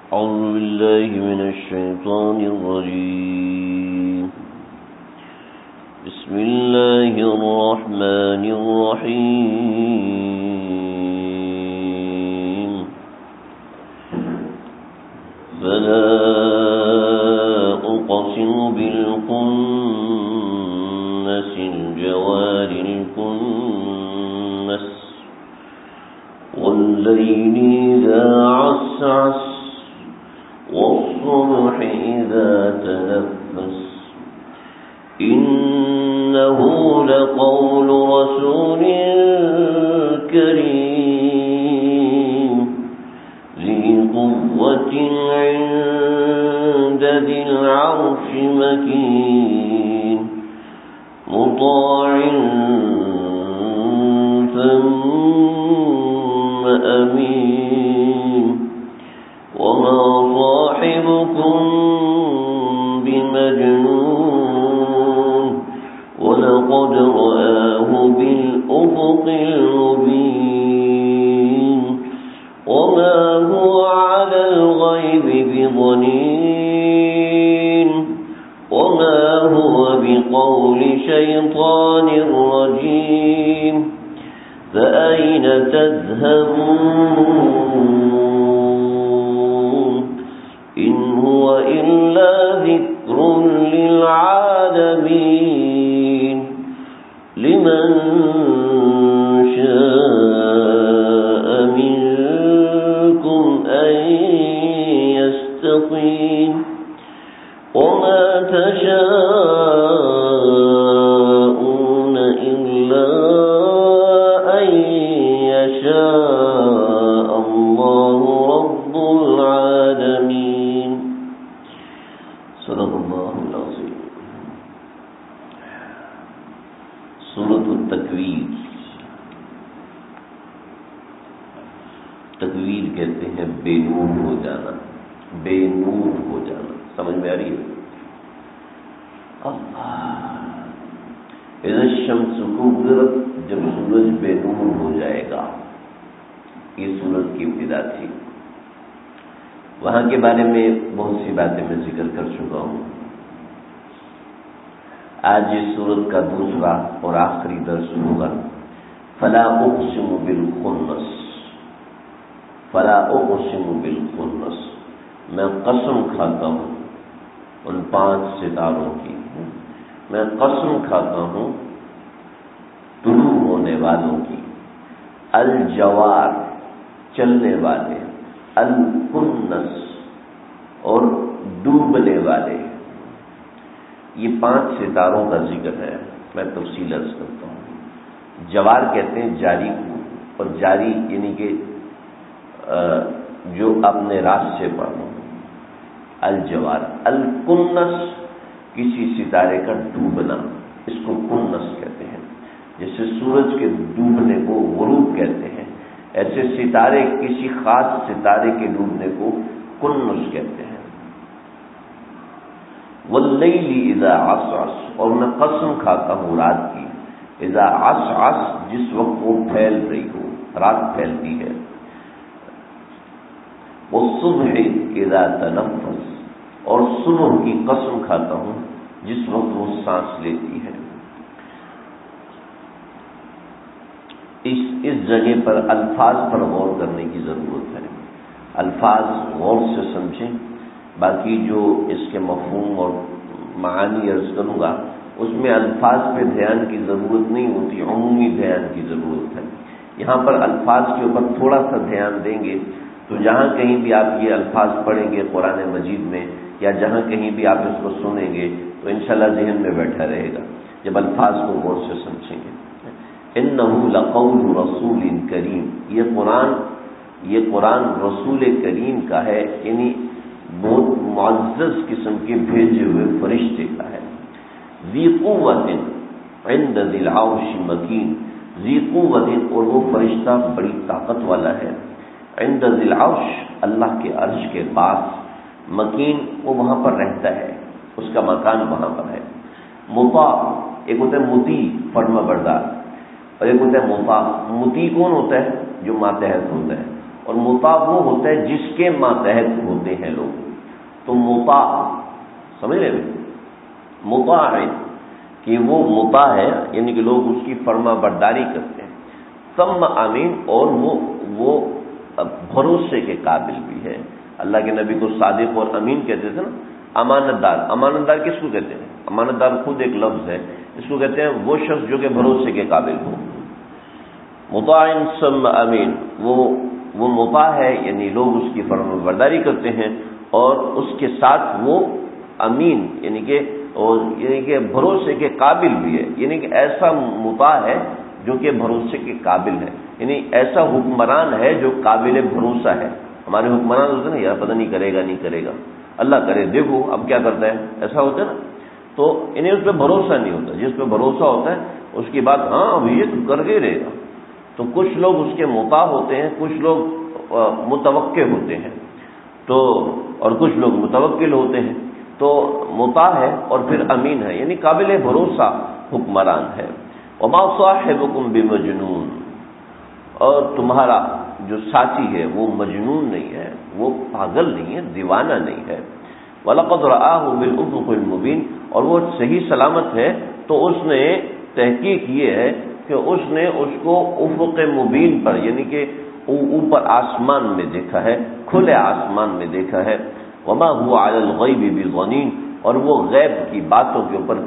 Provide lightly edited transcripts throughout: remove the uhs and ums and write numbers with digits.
أعوذ بالله من الشيطان الرجيم. بسم الله الرحمن الرحيم. فلا أقسم بالخنس الجوار الكنس والليل إذا عسعس والصبح إذا تنفس إنه لقول رسول كريم ذي قوة عند ذي العرش مكين مطاع ثم أمين وما صاحبكم بمجنون ولقد رآه بالأفق المبين وما هو على الغيب بضنين وما هو بقول شيطان رجيم فأين تذهبون إن هو إلا ذكر للعالمين لمن شاء منكم أن يستقيم وما تشاءون إلا أن يشاء الله رب العالمين. صدق اللہ العظیم. سورۃ التکویر. تکویر کہتے ہیں بے نور ہو جانا، بے نور ہو جانا. سمجھ میں آ رہی ہے؟ اذا الشمس کورت، جب سورج بے نور ہو جائے گا. یہ سورت کی ابتدا تھی. وہاں کے بارے میں بہت سی باتیں میں ذکر کر چکا ہوں. آج اس سورت کا دوسرا اور آخری درس ہوگا. فلا اقسم بالخنس. فلا اقسم بالخنس، میں قسم کھاتا ہوں ان 5 ستاروں کی. میں قسم کھاتا ہوں طلوع ہونے والوں کی. الجوار، چلنے والے. الکنس، اور ڈوبنے والے. یہ 5 ستاروں کا ذکر ہے. میں تفصیل عرض کرتا ہوں. جوار کہتے ہیں جاری کو، اور جاری یعنی کہ جو اپنے راستے پر ہو. الجوار. الکنس، کسی ستارے کا ڈوبنا، اس کو کنس کہتے ہیں. جیسے سورج کے ڈوبنے کو غروب کہتے ہیں، ایسے ستارے، کسی خاص ستارے کے ڈوبنے کو کنس کہتے ہیں. واللیل اذا عسعس، اور میں قسم کھاتا ہوں رات کی. اذا عسعس، جس وقت وہ پھیل رہی ہو، رات پھیلتی ہے. والصبح اذا تنفس، اور صبح کی قسم کھاتا ہوں جس وقت وہ سانس لیتی ہے. اس جگہ پر الفاظ پر غور کرنے کی ضرورت ہے. الفاظ غور سے سمجھیں. باقی جو اس کے مفہوم اور معانی عرض کروں گا اس میں الفاظ پہ دھیان کی ضرورت نہیں ہوتی، عمومی دھیان کی ضرورت ہے. یہاں پر الفاظ کے اوپر تھوڑا سا دھیان دیں گے تو جہاں کہیں بھی آپ یہ الفاظ پڑھیں گے قرآن مجید میں، یا جہاں کہیں بھی آپ اس کو سنیں گے تو انشاءاللہ ذہن میں بیٹھا رہے گا جب الفاظ کو غور سے سمجھیں گے. انہ لقول رسول کریم، یہ قرآن رسول کریم کا ہے، یعنی بہت معزز قسم کے بھیجے ہوئے فرشتے کا ہے. ذی قوت عند ذی العرش مکین. ذی قوت، اور وہ فرشتہ بڑی طاقت والا ہے. عند ذی العرش، اللہ کے عرش کے پاس. مکین، وہ وہاں پر رہتا ہے، اس کا مکان وہاں پر ہے. مطاع، ایک ہوتا ہے مطیع، فرما بردار، اور ایک ہوتا ہے مطاع. مطیع کون ہوتا ہے؟ جو ماتحت ہوتا ہے، اور مطاع وہ ہوتا ہے جس کے ماتحت ہوتے ہیں لوگ. تو مطاع سمجھ رہے ہیں، مطاع ہے کہ وہ مطاع ہے، یعنی کہ لوگ اس کی فرما برداری کرتے ہیں. ثم امین، اور وہ بھروسے کے قابل بھی ہے. اللہ کے نبی کو صادق اور امین کہتے تھے نا. امانت دار، امانت دار کس کو کہتے ہیں؟ امانت دار خود ایک لفظ ہے، اس کو کہتے ہیں وہ شخص جو کہ بھروسے کے قابل ہو. مطاع ثم امین، وہ مطاع ہے، یعنی لوگ اس کی فرما برداری کرتے ہیں، اور اس کے ساتھ وہ امین یعنی کہ بھروسے کے قابل بھی ہے. یعنی کہ ایسا مطاع ہے جو کہ بھروسے کے قابل ہے، یعنی ایسا حکمران ہے جو قابل بھروسہ ہے. ہمارے حکمران ہوتے ہیں نا، یار پتہ نہیں کرے گا نہیں کرے گا، اللہ کرے دیکھو اب کیا کرتا ہے، ایسا ہوتا ہے نا. تو انہیں اس پہ بھروسہ نہیں ہوتا. جس پہ بھروسہ ہوتا ہے اس کی بات ہاں اب یہ تو کر کے رہے گا. تو کچھ لوگ اس کے مطاع ہوتے ہیں، کچھ لوگ متوکل ہوتے ہیں، تو اور کچھ لوگ متوکل ہوتے ہیں. تو مطاع ہے اور پھر امین ہے، یعنی قابل بھروسہ حکمران ہے. وما صاحبکم بمجنون، اور تمہارا جو ساتھی ہے وہ مجنون نہیں ہے، وہ پاگل نہیں ہے، دیوانہ نہیں ہے. وَلَقَدْ رَآهُ بِالْأُفُقِ الْمُبِينِ، اور وہ صحیح سلامت ہے. تو اس نے تحقیق یہ ہے کہ اس نے اس کو افق مبین پر، یعنی کہ اوپر آسمان میں دیکھا ہے، کھلے آسمان میں دیکھا ہے. وما هو علی الغیب بضنین، اور وہ غیب کی باتوں کے اوپر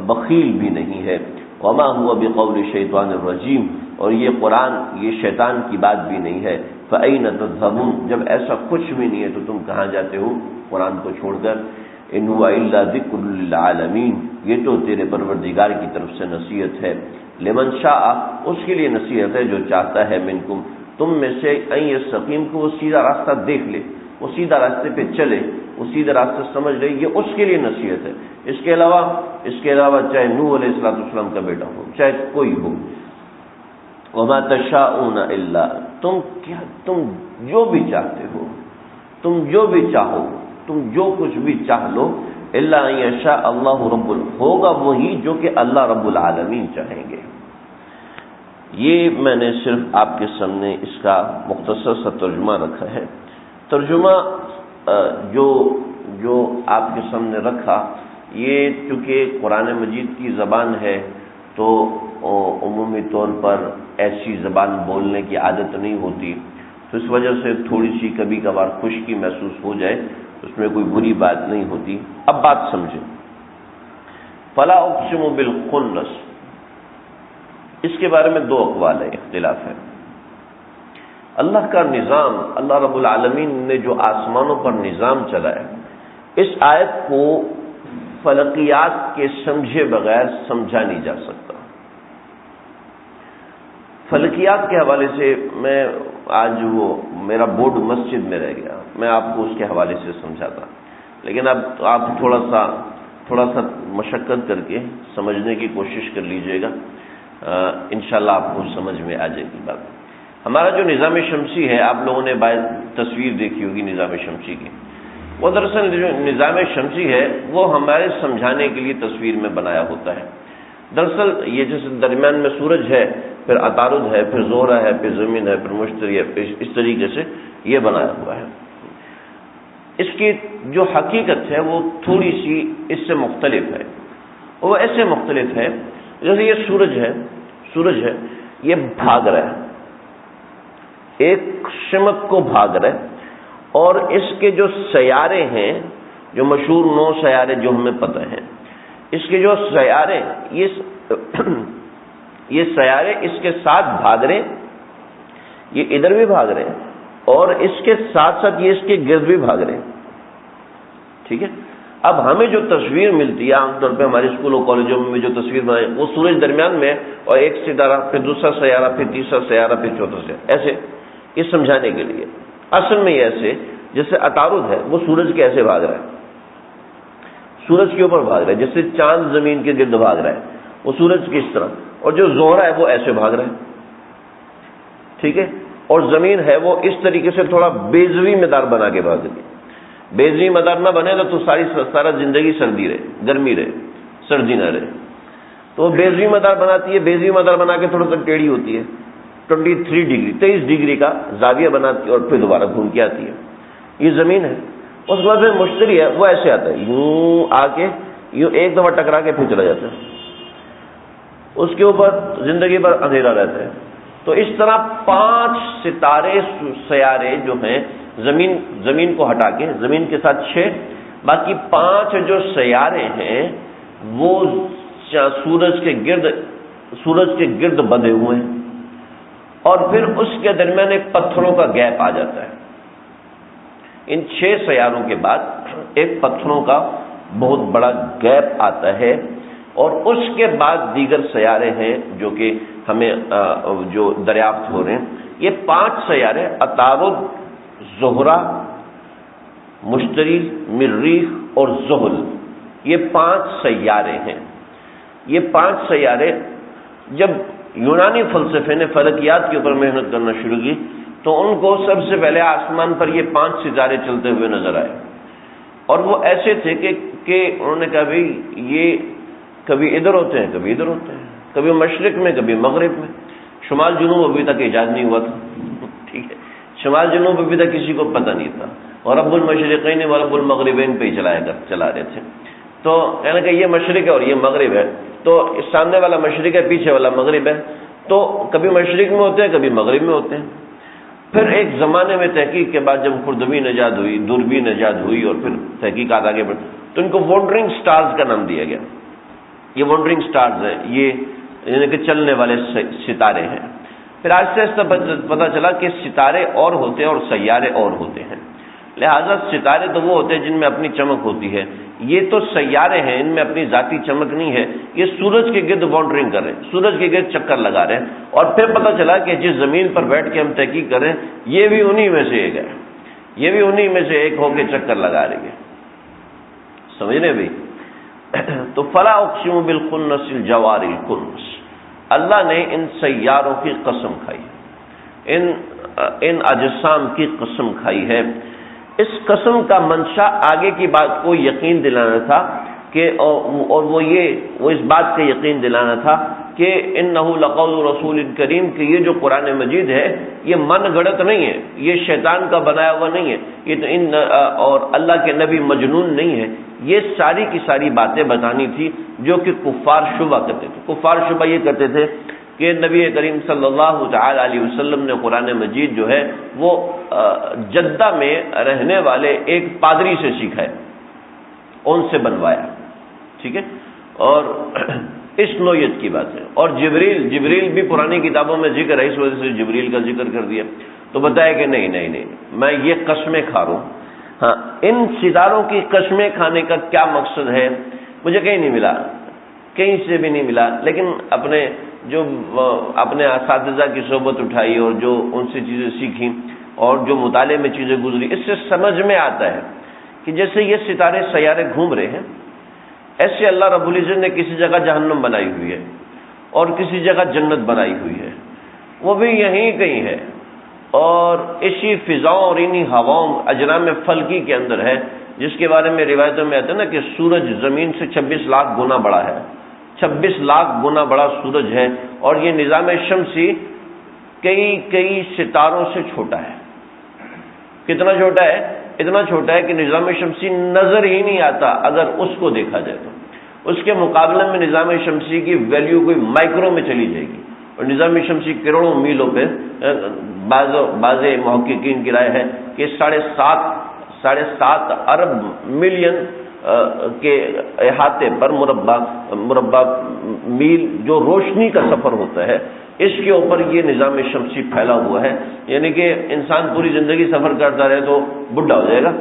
بخیل بھی نہیں ہے. وما هو بقول شیطان الرجیم، اور یہ قرآن یہ شیطان کی بات بھی نہیں ہے. فأین تذهبون، جب ایسا کچھ بھی نہیں ہے تو تم کہاں جاتے ہو قرآن کو چھوڑ کر. ان هو الا ذکر للعالمین، یہ تو تیرے پروردگار کی طرف سے نصیحت ہے. لمن شاء، اس کے لیے نصیحت ہے جو چاہتا ہے، منکم، تم میں سے، ان یستقیم، کو وہ سیدھا راستہ دیکھ لے، وہ سیدھا راستے پہ چلے، وہ سیدھا راستہ سمجھ لے، یہ اس کے لیے نصیحت ہے. اس کے علاوہ چاہے نوح علیہ السلام کا بیٹا ہو، چاہے کوئی ہو. وما تشاءون الا، تم جو بھی چاہتے ہو، تم جو بھی چاہو، تم جو کچھ بھی چاہ لو، الا ان یشاء اللہ ہوگا وہی جو کہ اللہ رب العالمین چاہیں گے. یہ میں نے صرف آپ کے سامنے اس کا مختصر سا ترجمہ رکھا ہے. ترجمہ جو آپ کے سامنے رکھا، یہ چونکہ قرآن مجید کی زبان ہے تو عمومی طور پر ایسی زبان بولنے کی عادت نہیں ہوتی، تو اس وجہ سے تھوڑی سی کبھی کبھار خشکی محسوس ہو جائے، اس میں کوئی بری بات نہیں ہوتی. اب بات سمجھیں. فلا اقسم بالخنس، اس کے بارے میں دو اقوال ہے، اختلاف ہے. اللہ کا نظام، اللہ رب العالمین نے جو آسمانوں پر نظام چلایا، اس آیت کو فلکیات کے سمجھے بغیر سمجھا نہیں جا سکتا. فلکیات کے حوالے سے میں آج وہ میرا بورڈ مسجد میں رہ گیا، میں آپ کو اس کے حوالے سے سمجھاتا، لیکن اب آپ تھوڑا سا مشقت کر کے سمجھنے کی کوشش کر لیجئے گا، انشاءاللہ آپ کو سمجھ میں آ جائے گی بات. ہمارا جو نظام شمسی ہے، آپ لوگوں نے تصویر دیکھی ہوگی نظام شمسی کی. وہ دراصل جو نظام شمسی ہے وہ ہمارے سمجھانے کے لیے تصویر میں بنایا ہوتا ہے. دراصل یہ جیسے درمیان میں سورج ہے، پھر عطارد ہے، پھر زہرہ ہے، پھر زمین ہے، پھر مشتری ہے، اس طریقے سے یہ بنایا ہوا ہے. اس کی جو حقیقت ہے وہ تھوڑی سی اس سے مختلف ہے. وہ ایسے مختلف ہے جیسے یہ سورج ہے یہ بھاگ رہا ہے، ایک سمت کو بھاگ رہا ہے، اور اس کے جو سیارے ہیں، جو مشہور 9 سیارے جو ہمیں پتہ ہیں، اس کے جو سیارے یہ سیارے اس کے ساتھ بھاگ رہے ہیں، یہ ادھر بھی بھاگ رہے ہیں، اور اس کے ساتھ ساتھ یہ اس کے گرد بھی بھاگ رہے ہیں. ٹھیک ہے. اب ہمیں جو تصویر ملتی ہے عام طور پہ ہمارے اسکول اور کالجوں میں جو تصویر بنائی، وہ سورج درمیان میں اور ایک ستارہ، پھر دوسرا سیارہ، پھر تیسرا سیارہ، پھر چوتھا سیارہ، ایسے یہ سمجھانے کے لیے. اصل میں یہ ایسے جیسے عطارد ہے وہ سورج کے ایسے بھاگ رہا ہے، سورج کے اوپر بھاگ رہا ہے، جیسے چاند زمین کے گرد بھاگ رہا ہے وہ سورج کی اس طرح، اور جو زہرہ ہے وہ ایسے بھاگ رہا ہے. ٹھیک ہے. اور زمین ہے وہ اس طریقے سے تھوڑا بیضوی مدار بنا کے بھاگ رہی ہے. بیضوی مدار نہ بنے گا تو سارا زندگی سردی رہے، گرمی رہے، سردی نہ رہے. تو بیضوی مدار بناتی ہے، بیضوی مدار بنا کے تھوڑا سا ٹیڑھی ہوتی ہے، 23 ڈگری 23 ڈگری کا زاویہ بناتی ہے اور پھر دوبارہ گھوم کے آتی ہے. یہ زمین ہے. اس کے بعد پھر مشتری ہے، وہ ایسے آتا ہے، یوں آ کے یوں ایک دفعہ ٹکرا کے پھر چلا جاتا ہے. اس کے اوپر زندگی بھر اندھیرا رہتا ہے. تو اس طرح 5 ستارے سیارے جو ہیں، زمین کو ہٹا کے، زمین کے ساتھ 6، باقی 5 جو سیارے ہیں وہ سورج کے گرد بندھے ہوئے ہیں، اور پھر اس کے درمیان ایک پتھروں کا گیپ آ جاتا ہے. ان 6 سیاروں کے بعد ایک پتھروں کا بہت بڑا گیپ آتا ہے، اور اس کے بعد دیگر سیارے ہیں جو کہ ہمیں جو دریافت ہو رہے ہیں. یہ 5 سیارے عطارد، زہرہ، مشتری، مریخ اور زحل، یہ 5 سیارے ہیں. یہ 5 سیارے جب یونانی فلسفے نے فلکیات کے اوپر محنت کرنا شروع کی تو ان کو سب سے پہلے آسمان پر یہ 5 ستارے چلتے ہوئے نظر آئے، اور وہ ایسے تھے کہ انہوں نے کہا بھائی یہ کبھی ادھر ہوتے ہیں، کبھی ادھر ہوتے ہیں، کبھی مشرق میں، کبھی مغرب میں. شمال جنوب ابھی تک ایجاد نہیں ہوا تھا، ٹھیک ہے، شمال جنوب ابھی تک کسی کو پتہ نہیں تھا، اور رب المشرقین و رب المغربین پہ ہی چلا رہے تھے. تو یعنی کہ یہ مشرق ہے اور یہ مغرب ہے، تو سامنے والا مشرق ہے، پیچھے والا مغرب ہے. تو کبھی مشرق میں ہوتے ہیں، کبھی مغرب میں ہوتے ہیں. پھر ایک زمانے میں تحقیق کے بعد جب خوردبین ایجاد ہوئی، دوربین ایجاد ہوئی، اور پھر تحقیقات آگے بڑھ تو ان کو وانڈرنگ سٹارز کا نام دیا گیا. یہ وانڈرنگ سٹارز ہیں، یہ یعنی کہ چلنے والے ستارے ہیں. پھر آہستہ آہستہ پتہ چلا کہ ستارے اور ہوتے ہیں اور سیارے اور ہوتے ہیں. لہذا ستارے تو وہ ہوتے ہیں جن میں اپنی چمک ہوتی ہے، یہ تو سیارے ہیں، ان میں اپنی ذاتی چمک نہیں ہے، یہ سورج کے گرد وانڈرنگ کر رہے ہیں، سورج کے گرد چکر لگا رہے ہیں. اور پھر پتہ چلا کہ جس زمین پر بیٹھ کے ہم تحقیق کر رہے ہیں یہ بھی انہی میں سے ایک ہے، یہ بھی انہی میں سے ایک ہو کے چکر لگا رہی ہے. سمجھ رہے بھائی؟ تو فلا اقسم بالخنس الجوار الکنس، اللہ نے ان سیاروں کی قسم کھائی، ان اجسام کی قسم کھائی ہے. اس قسم کا منشا آگے کی بات کو یقین دلانا تھا کہ اور وہ اس بات کا یقین دلانا تھا کہ انہ لقول رسول کریم، کہ یہ جو قرآن مجید ہے یہ من گھڑت نہیں ہے، یہ شیطان کا بنایا ہوا نہیں ہے، یہ تو اور اللہ کے نبی مجنون نہیں ہے. یہ ساری کی ساری باتیں بتانی تھی جو کہ کفار شبہ کرتے تھے. کفار شبہ یہ کرتے تھے کہ نبی کریم صلی اللہ تعالی علیہ وسلم نے قرآن مجید جو ہے وہ جدہ میں رہنے والے ایک پادری سے سیکھا ہے، ان سے بنوایا، ٹھیک ہے، اور اس نوعیت کی بات ہے. اور جبریل بھی پرانی کتابوں میں ذکر ہے، اس وجہ سے جبریل کا ذکر کر دیا. تو بتایا کہ نہیں میں یہ قسمیں کھا رہا ہوں. ہاں، ان ستاروں کی قسمیں کھانے کا کیا مقصد ہے مجھے کہیں نہیں ملا، کہیں سے بھی نہیں ملا. لیکن اپنے اساتذہ کی صحبت اٹھائی اور جو ان سے چیزیں سیکھی اور جو مطالعے میں چیزیں گزری، اس سے سمجھ میں آتا ہے کہ جیسے یہ ستارے سیارے گھوم رہے ہیں، ایسے اللہ رب العزت نے کسی جگہ جہنم بنائی ہوئی ہے اور کسی جگہ جنت بنائی ہوئی ہے، وہ بھی یہیں کہیں ہے. اور اسی فضاؤں اور انہی ہواؤں اجرام فلکی کے اندر ہے، جس کے بارے میں روایتوں میں آتا ہے نا کہ سورج زمین سے 26 لاکھ گنا بڑا ہے، 26 لاکھ گنا بڑا سورج ہے. اور یہ نظام شمسی کئی ستاروں سے چھوٹا ہے. کتنا چھوٹا ہے؟ اتنا چھوٹا ہے کہ نظام شمسی نظر ہی نہیں آتا اگر اس کو دیکھا جائے تو. اس کے مقابلے میں نظام شمسی کی ویلیو کوئی مائکرو میں چلی جائے گی، اور نظام شمسی کروڑوں میلوں پہ بعض محققین کی رائے ہے کہ 7.5 ارب ملین کے احاطے پر مربع میل جو روشنی کا سفر ہوتا ہے، اس کے اوپر یہ نظام شمسی پھیلا ہوا ہے. یعنی کہ انسان پوری زندگی سفر کرتا رہے تو بڈھا ہو جائے گا،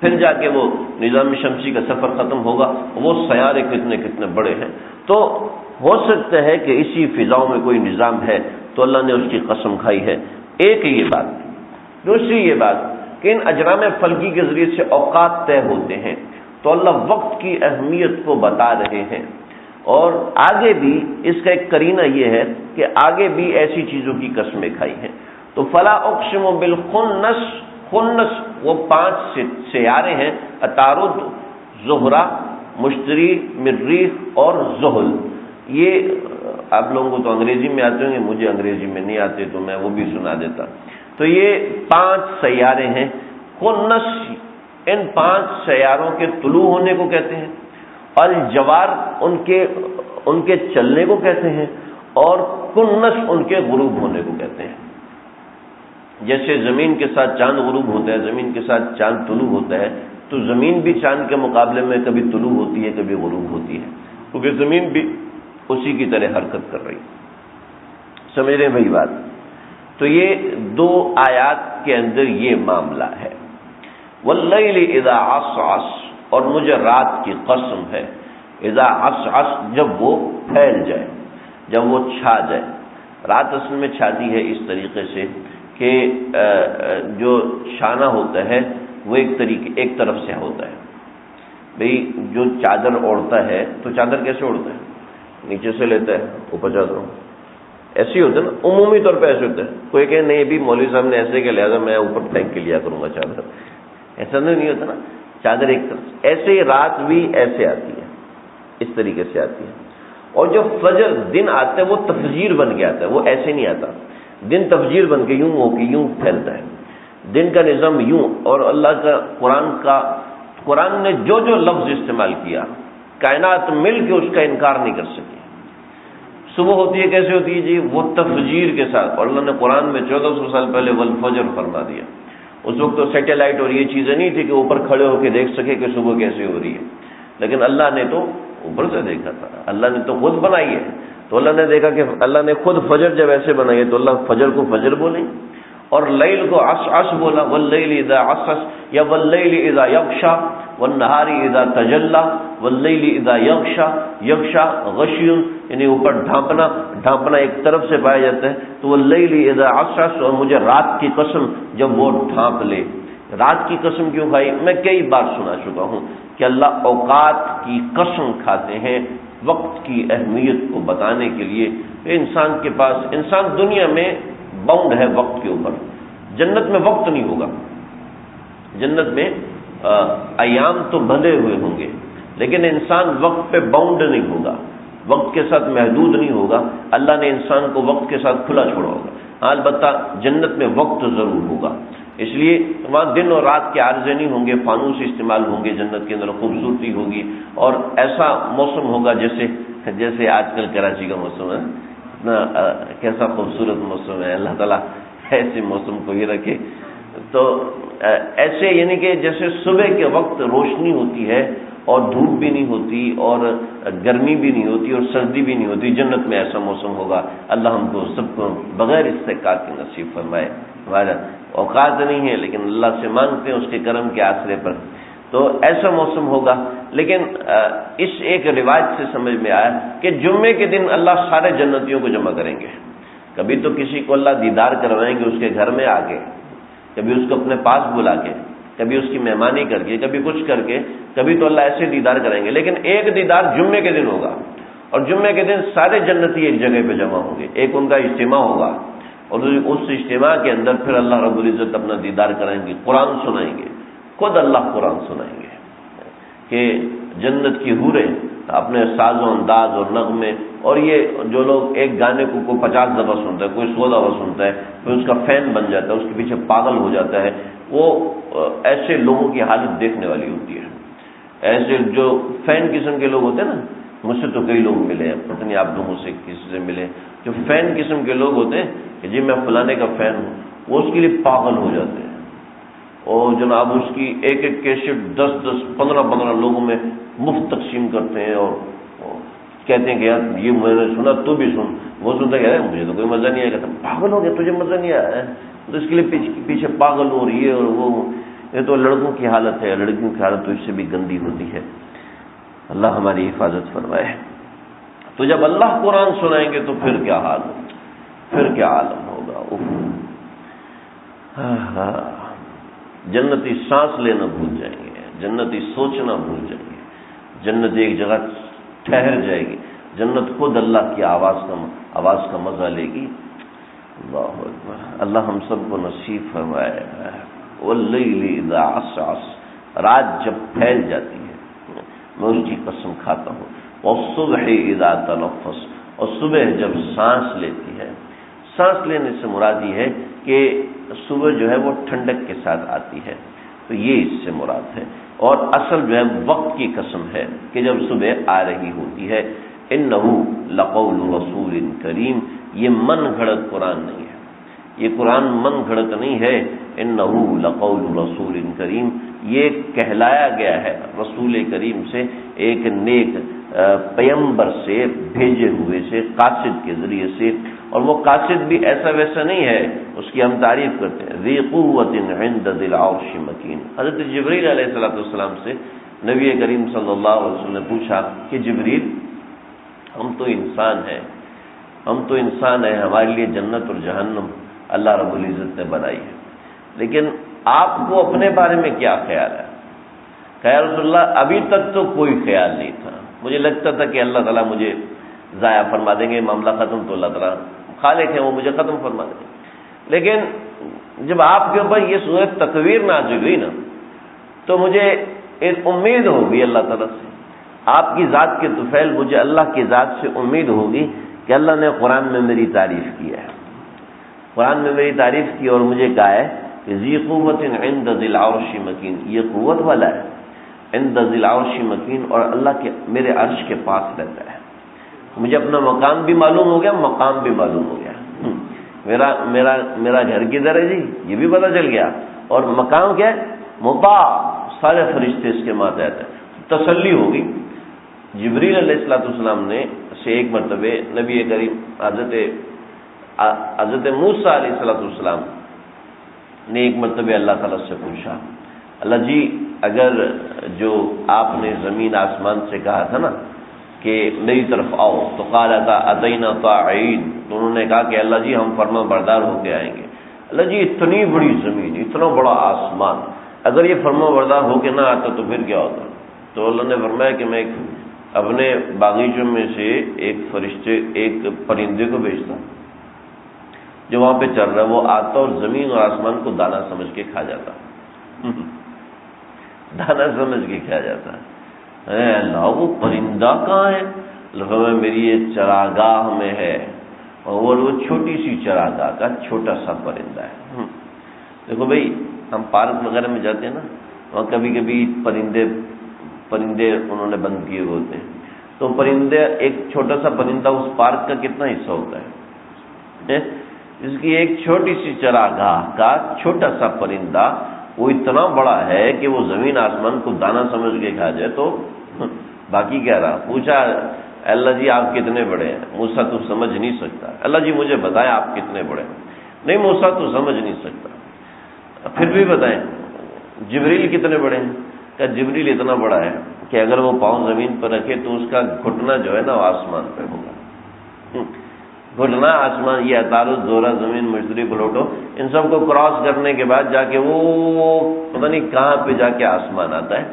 پھر جا کے وہ نظام شمسی کا سفر ختم ہوگا. وہ سیارے کتنے بڑے ہیں. تو ہو سکتا ہے کہ اسی فضاؤں میں کوئی نظام ہے تو اللہ نے اس کی قسم کھائی ہے. ایک یہ بات. دوسری یہ بات کہ ان اجرام فلکی کے ذریعے سے اوقات طے ہوتے ہیں، تو اللہ وقت کی اہمیت کو بتا رہے ہیں. اور آگے بھی اس کا ایک قرینہ یہ ہے کہ آگے بھی ایسی چیزوں کی قسمیں کھائی ہیں. تو فلا اقسم بالخنس، خنس وہ 5 سیارے ہیں، عطارد، زہرہ، مشتری، مریخ اور زحل. یہ آپ لوگوں کو تو انگریزی میں آتے ہوں گے، مجھے انگریزی میں نہیں آتے تو میں وہ بھی سنا دیتا. تو یہ 5 سیارے ہیں. کنس ان 5 سیاروں کے طلوع ہونے کو کہتے ہیں، الجوار ان کے چلنے کو کہتے ہیں، اور کنس ان کے غروب ہونے کو کہتے ہیں. جیسے زمین کے ساتھ چاند غروب ہوتا ہے، زمین کے ساتھ چاند طلوع ہوتا ہے، تو زمین بھی چاند کے مقابلے میں کبھی طلوع ہوتی ہے کبھی غروب ہوتی ہے، کیونکہ زمین بھی اسی کی طرح حرکت کر رہی. سمجھ رہے ہیں بھائی بات؟ تو یہ 2 آیات کے اندر یہ معاملہ ہے. واللیل اذا عسعس، اور مجھے رات کی قسم ہے، اذا عسعس جب وہ پھیل جائے، جب وہ چھا جائے. رات اصل میں چھاتی ہے اس طریقے سے کہ جو چھانا ہوتا ہے وہ ایک طرف سے ہوتا ہے. بھئی جو چادر اوڑھتا ہے تو چادر کیسے اوڑھتا ہے؟ نیچے سے لیتا ہے اوپر چادر ایسے ہی ہوتا ہے نا، عمومی طور پہ ایسے ہوتا ہے. کوئی کہ نہیں بھی مولوی صاحب نے ایسے کہ لہٰذا میں اوپر پھینک کے لیا کروں گا چادر، ایسا نہیں ہوتا نا. چادر ایک طرف، ایسے ہی رات بھی ایسے آتی ہے، اس طریقے سے آتی ہے. اور جو فجر دن آتا ہے وہ تفجیر بن کے آتا ہے، وہ ایسے نہیں آتا. دن تفجیر بن کے یوں ہو کے یوں پھیلتا ہے، دن کا نظام یوں. اور اللہ کا قرآن نے جو لفظ استعمال کیا، کائنات مل کے اس کا انکار نہیں کر سکی. صبح ہوتی ہے کیسے ہوتی ہے جی؟ وہ تفجیر کے ساتھ. اور اللہ نے قرآن میں 1400 سال پہلے والفجر فرما دیا. اس وقت تو سیٹلائٹ اور یہ چیزیں نہیں تھی کہ اوپر کھڑے ہو کے دیکھ سکے کہ صبح کیسے ہو رہی ہے، لیکن اللہ نے تو اوپر سے دیکھا تھا، اللہ نے تو خود بنائی ہے. تو اللہ نے دیکھا کہ اللہ نے خود فجر جب ایسے بنائی ہے تو اللہ فجر کو فجر بولیں، اور لیل کو عسعس بولا، واللیل اذا عسعس، یا واللیل اذا یغشا، والنہار اذا تجلی، واللیل اذا یغشا. یغشا غشی یعنی اوپر ڈھانپنا ایک طرف سے پایا جاتا ہے. تو واللیل اذا عسعس، اور مجھے رات کی قسم جب وہ ڈھانپ لے. رات کی قسم کیوں کھائی؟ میں کئی بار سنا چکا ہوں کہ اللہ اوقات کی قسم کھاتے ہیں وقت کی اہمیت کو بتانے کے لیے. انسان دنیا میں باؤنڈ ہے وقت کے اوپر. جنت میں وقت نہیں ہوگا، جنت میں ایام تو بندھے ہوئے ہوں گے، لیکن انسان وقت پہ باؤنڈ نہیں ہوگا، وقت کے ساتھ محدود نہیں ہوگا. اللہ نے انسان کو وقت کے ساتھ کھلا چھوڑا ہوگا. البتہ جنت میں وقت ضرور ہوگا، اس لیے وہاں دن اور رات کے عارضے نہیں ہوں گے، فانوس استعمال ہوں گے، جنت کے اندر خوبصورتی ہوگی، اور ایسا موسم ہوگا جیسے آج کل کراچی کا موسم ہے. اتنا کیسا خوبصورت موسم ہے، اللہ تعالیٰ ایسے موسم کو ہی رکھے. تو ایسے یعنی کہ جیسے صبح کے وقت روشنی ہوتی ہے اور دھوپ بھی نہیں ہوتی اور گرمی بھی نہیں ہوتی اور سردی بھی نہیں ہوتی، جنت میں ایسا موسم ہوگا. اللہ ہم کو سب کو بغیر استحقاق کے نصیب فرمائے. ہمارا اوقات نہیں ہے لیکن اللہ سے مانگتے ہیں اس کے کرم کے آسرے پر. تو ایسا موسم ہوگا. لیکن اس ایک روایت سے سمجھ میں آیا کہ جمعے کے دن اللہ سارے جنتیوں کو جمع کریں گے. کبھی تو کسی کو اللہ دیدار کروائیں گے اس کے گھر میں آ کے، کبھی اس کو اپنے پاس بلا کے، کبھی اس کی مہمانی کر کے، کبھی کچھ کر کے، کبھی تو اللہ ایسے دیدار کریں گے. لیکن ایک دیدار جمعے کے دن ہوگا، اور جمعے کے دن سارے جنتی ایک جگہ پہ جمع ہوں گے. ایک ان کا اجتماع ہوگا، اور اس اجتماع کے اندر پھر اللہ رب العزت اپنا دیدار کرائیں گے، قرآن سنائیں گے. خود اللہ قرآن سنائیں گے کہ جنت کی حوریں اپنے ساز و انداز اور نغمے، اور یہ جو لوگ ایک گانے کو کوئی 50 دفعہ سنتا ہے، کوئی 100 دفعہ سنتا ہے، پھر اس کا فین بن جاتا ہے، اس کے پیچھے پاگل ہو جاتا ہے. وہ ایسے لوگوں کی حالت دیکھنے والی ہوتی ہے. ایسے جو فین قسم کے لوگ ہوتے ہیں نا، مجھ سے تو کئی لوگ ملے ہیں، پتہ نہیں آپ لوگوں سے کسی سے ملے، جو فین قسم کے لوگ ہوتے ہیں کہ جی میں فلانے کا فین ہوں، وہ اس کے لیے پاگل ہو جاتے ہیں. اور جناب اس کی ایک کیسٹ 10 15 لوگوں میں مفت تقسیم کرتے ہیں، اور کہتے ہیں کہ یار یہ میں نے سنا تو بھی سن. وہ سنتا کہ مجھے تو کوئی مزہ نہیں آیا. کہتا پاگل ہو گیا، تجھے مزہ نہیں آیا تو اس کے لیے پیچھے پاگل ہو رہی ہے. اور وہ یہ تو لڑکوں کی حالت ہے، لڑکیوں کی حالت تو اس سے بھی گندی ہوتی ہے. اللہ ہماری حفاظت فرمائے. تو جب اللہ قرآن سنائیں گے تو پھر کیا حال ہوگا، پھر کیا عالم ہوگا. جنتی سانس لینا بھول جائیں گے، جنتی سوچنا بھول جائیں گے، جنت ایک جگہ ٹھہر جائے گی. جنت خود اللہ کی آواز کا مزہ لے گی. اللہ اکبر. اللہ ہم سب کو نصیب فرمائے. واللیل اذا عسعس، رات جب پھیل جاتی ہے، میں اس کی قسم کھاتا ہوں. والصبح اذا تنفس، اور صبح جب سانس لیتی ہے. سانس لینے سے مراد یہ ہے کہ صبح جو ہے وہ ٹھنڈک کے ساتھ آتی ہے، تو یہ اس سے مراد ہے. اور اصل جو ہے وقت کی قسم ہے کہ جب صبح آ رہی ہوتی ہے. انہ لقول رسول کریم، یہ من گھڑت قرآن نہیں ہے، یہ قرآن من گھڑت نہیں ہے. انہ لقول رسول کریم، یہ کہلایا گیا ہے رسول کریم سے، ایک نیک پیغمبر سے، بھیجے ہوئے سے، قاصد کے ذریعے سے. اور وہ قاصد بھی ایسا ویسا نہیں ہے، اس کی ہم تعریف کرتے ہیں. ذی قوت عند ذی العرش مکین. حضرت جبریل علیہ السلام سے نبی کریم صلی اللہ علیہ وسلم نے پوچھا کہ جبریل، ہم تو انسان ہیں، ہمارے لیے جنت اور جہنم اللہ رب العزت نے بنائی ہے، لیکن آپ کو اپنے بارے میں کیا خیال ہے؟ کہ یا رسول اللہ ابھی تک تو کوئی خیال نہیں تھا، مجھے لگتا تھا کہ اللہ تعالیٰ مجھے ضائع فرما دیں گے، معاملہ ختم، تو اللہ تعالیٰ خالق ہے، وہ مجھے ختم فرما دیں گے. لیکن جب آپ کے اوپر یہ سورۃ تکویر نازل ہوئی نا، تو مجھے ایک امید ہوگی اللہ تعالیٰ سے، آپ کی ذات کے طفیل، مجھے اللہ کی ذات سے امید ہوگی کہ اللہ نے قرآن میں میری تعریف کی ہے، قرآن میں میری تعریف کی اور مجھے کہا ہے کہ ذی قوت عند ذی العرش مکین، یہ قوت والا ہے، عند ذی العرش مکین، اور اللہ کے میرے عرش کے پاس رہتا ہے. مجھے اپنا مقام بھی معلوم ہو گیا، مقام بھی معلوم ہو گیا. میرا گھر کدھر ہے جی، یہ بھی پتہ چل گیا. اور مقام کیا ہے؟ مطاع، سارے فرشتے اس کے ماتحت ہیں. تسلی ہوگی. جبریل علیہ السلام نے سے ایک مرتبہ نبی کریم حضرت موسیٰ علیہ السلام نے ایک مرتبہ اللہ تعالیٰ سے پوچھا، اللہ جی اگر جو آپ نے زمین آسمان سے کہا تھا نا کہ میری طرف آؤ، تو قال اتینا طاعین، تو انہوں نے کہا کہ اللہ جی ہم فرما بردار ہو کے آئیں گے. اللہ جی اتنی بڑی زمین، اتنا بڑا آسمان، اگر یہ فرما بردار ہو کے نہ آتا تو پھر کیا ہوتا؟ تو اللہ نے فرمایا کہ میں اپنے باغیچوں میں سے ایک پرندے کو بھیجتا جو وہاں پہ چل رہا ہے، وہ آتا اور زمین اور آسمان کو دانا سمجھ کے کھا جاتا. دانا سمجھ کے کھا جاتا. اے اللہ وہ پرندہ کہاں ہے؟ اللہ میری یہ چراگاہ میں ہے، اور وہ چھوٹی سی چراگاہ کا چھوٹا سا پرندہ ہے. دیکھو بھائی ہم پارک وغیرہ میں جاتے ہیں نا، وہاں کبھی کبھی پرندے انہوں نے بند کیے ہوتے ہیں، تو پرندے ایک چھوٹا سا پرندہ اس پارک کا کتنا حصہ ہوتا ہے؟ اس کی ایک چھوٹی سی چراگاہ کا چھوٹا سا پرندہ وہ اتنا بڑا ہے کہ وہ زمین آسمان کو دانا سمجھ کے کھا جائے تو باقی کیا رہا. پوچھا اللہ جی آپ کتنے بڑے ہیں؟ موسیٰ تو سمجھ نہیں سکتا. اللہ جی مجھے بتائیں آپ کتنے بڑے ہیں؟ نہیں موسیٰ تو سمجھ نہیں سکتا. پھر بھی بتائیں جبریل کتنے بڑے ہیں؟ کہ جبریل اتنا بڑا ہے کہ اگر وہ پاؤں زمین پر رکھے تو اس کا گھٹنا جو ہے نا وہ آسمان پہ ہوگا. گھٹنا آسمان، یہ عطارد، زورہ، زمین، مشتری، پلوٹو، ان سب کو کراس کرنے کے بعد جا کے وہ پتہ نہیں کہاں پہ جا کے آسمان آتا ہے.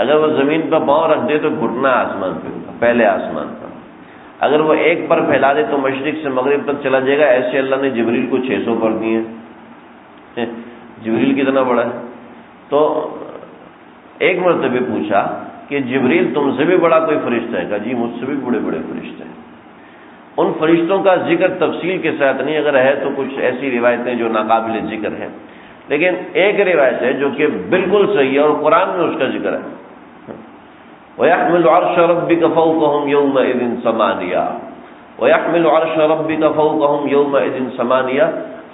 اگر وہ زمین پر پاؤں رکھ دے تو گھٹنا آسمان پہ ہوگا، پہلے آسمان پر. اگر وہ ایک پر پھیلا دے تو مشرق سے مغرب تک چلا جائے گا. ایسے اللہ نے جبریل کو 600 پر دیے. جبریل کتنا بڑا ہے؟ تو ایک مرتبہ پوچھا کہ جبریل تم سے بھی بڑا کوئی فرشتہ ہے؟ کہا جی مجھ سے بھی بڑے بڑے فرشتے ہیں. ان فرشتوں کا ذکر تفصیل کے ساتھ نہیں، اگر ہے تو کچھ ایسی روایتیں جو ناقابل ذکر ہیں، لیکن ایک روایت ہے جو کہ بالکل صحیح ہے اور قرآن میں اس کا ذکر ہے. وَيَحْمِلُ عَرْشَ رَبِّكَ فَوْقَهُمْ يَوْمَئِذٍ ثَمَانِيَةٌ وَيَحْمِلُ عَرْشَ رَبِّكَ فَوْقَهُمْ يَوْمَئِذٍ ثَمَانِيَةٌ.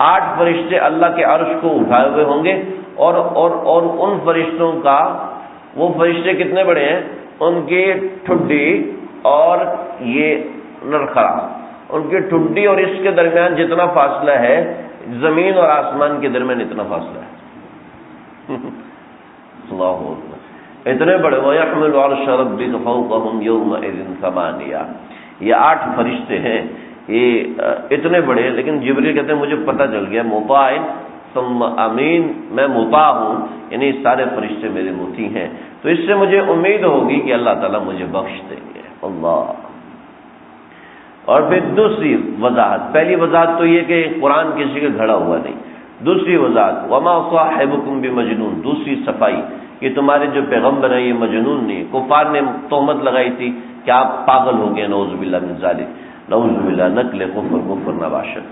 8 فرشتے اللہ کے عرش کو اٹھائے ہوئے ہوں گے، اور ان فرشتوں کا، وہ فرشتے کتنے بڑے ہیں؟ ان کی ٹھڈی اور یہ نرخرا، ان کی ٹھڈی اور اس کے درمیان جتنا فاصلہ ہے زمین اور آسمان کے درمیان اتنا فاصلہ ہے. اللہ اکبر، اتنے بڑے. وَيَحْمِلُ عَرْشَ رَبِّكَ فَوْقَهُمْ يَوْمَئِذٍ ثَمَانِيَةٌ. یہ 8 فرشتے ہیں، یہ اتنے بڑے ہیں. لیکن جبریل کہتے ہیں مجھے پتہ چل گیا، مطاع ثم امین، میں مطاع ہوں، یعنی سارے فرشتے میرے مطیع ہیں، تو اس سے مجھے امید ہوگی کہ اللہ تعالیٰ مجھے بخش دیں گے. اللہ. اور پھر دوسری وضاحت، پہلی وضاحت تو یہ کہ قرآن کسی کا گھڑا ہوا نہیں. دوسری وضاحت وما صاحبکم بمجنون، دوسری صفائی کہ تمہارے جو پیغمبر ہیں یہ مجنون نہیں. کفار نے تہمت لگائی تھی کہ آپ پاگل ہو گئے، نعوذ باللہ من ذالک، نعوذ باللہ، نقل کفر نباشت،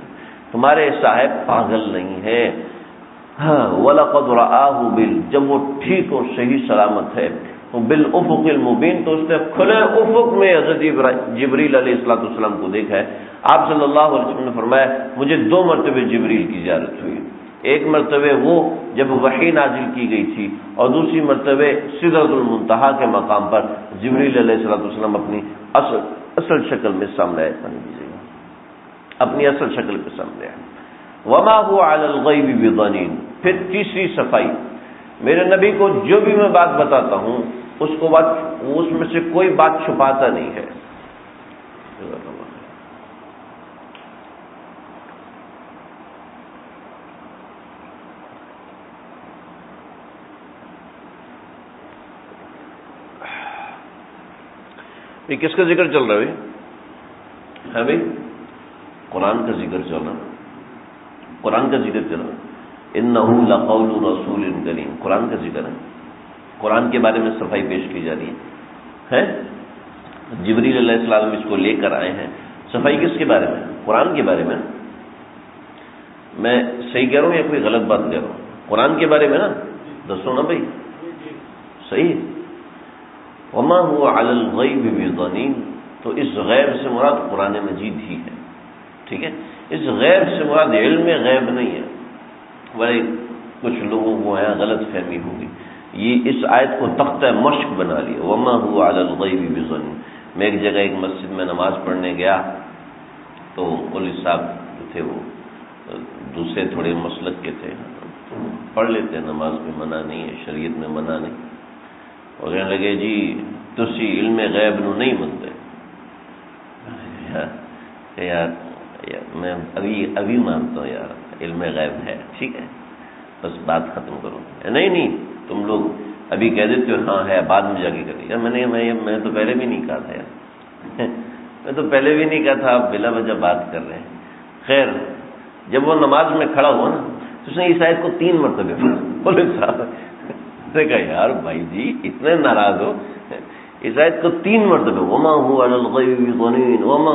تمہارے صاحب پاگل نہیں ہے۔ ہاں وَلَقَدْ رَآهُ جب وہ ٹھیک اور صحیح سلامت ہے تو بالافق المبین، تو اس نے کھلے افق میں حضرت جبریل علیہ السلام کو دیکھا ہے۔ آپ صلی اللہ علیہ وسلم نے فرمایا مجھے 2 مرتبہ جبریل کی زیارت ہوئی، ایک مرتبہ وہ جب وحی نازل کی گئی تھی، اور دوسری مرتبہ سدرۃ المنتہا کے مقام پر جبریل علیہ السلام اپنی اصل شکل میں سامنے آئے، اپنی اصل شکل پہ سامنے آئے۔ وما هو علی الغیب بضنین، پھر تیسری صفائی، میرے نبی کو جو بھی میں بات بتاتا ہوں اس میں سے کوئی بات چھپاتا نہیں ہے۔ یہ کس کا ذکر چل رہا ہے بھائی؟ قرآن کا ذکر چل رہا، قرآن کا ذکر چل رہا، انہ لقول رسول کریم، قرآن کا ذکر ہے، قرآن کے بارے میں صفائی پیش کی جا رہی ہے۔ جبریل علیہ السلام اس کو لے کر آئے ہیں، صفائی کس کے بارے میں؟ قرآن کے بارے میں۔ میں صحیح کہہ رہا ہوں یا کوئی غلط بات کہہ رہا ہوں؟ قرآن کے بارے میں نا، دسو نا بھائی، صحیح۔ وما هو علی الغیب بضنین، تو اس غیب سے مراد قرآن مجید ہی ہے، ٹھیک ہے؟ اس غیب سے مراد علم غیب نہیں ہے، بھائی کچھ لوگوں کو یہاں غلط فہمی ہوگی، یہ اس آیت کو تختہ مشق بنا لیا، وما هو علی الغیب بضنین۔ میں ایک جگہ ایک مسجد میں نماز پڑھنے گیا تو مولوی صاحب جو تھے وہ دوسرے تھوڑے مسلک کے تھے، پڑھ لیتے ہیں نماز میں، منع نہیں ہے، شریعت میں منع نہیں، اور کہنے لگے جی تسی علم غیب نو نہیں منتے۔ یار میں ابھی مانتا ہوں یار علم غیب ہے، ٹھیک ہے، بس بات ختم کرو۔ نہیں تم لوگ ابھی کہہ دیتے ہو ہاں ہے، بعد میں جا کے کریں۔ یار میں تو پہلے بھی نہیں کہا تھا یار، میں تو پہلے بھی نہیں کہا تھا، آپ بلا وجہ بات کر رہے ہیں۔ خیر جب وہ نماز میں کھڑا ہوا نا تو اس نے اس آیت کو 3 مرتبہ پڑھا۔ بولے صاحب نے کہا یار بھائی جی اتنے ناراض ہو، اس آیت کو 3 مرتبہ، وما هو علی الغیب بضنین، وما،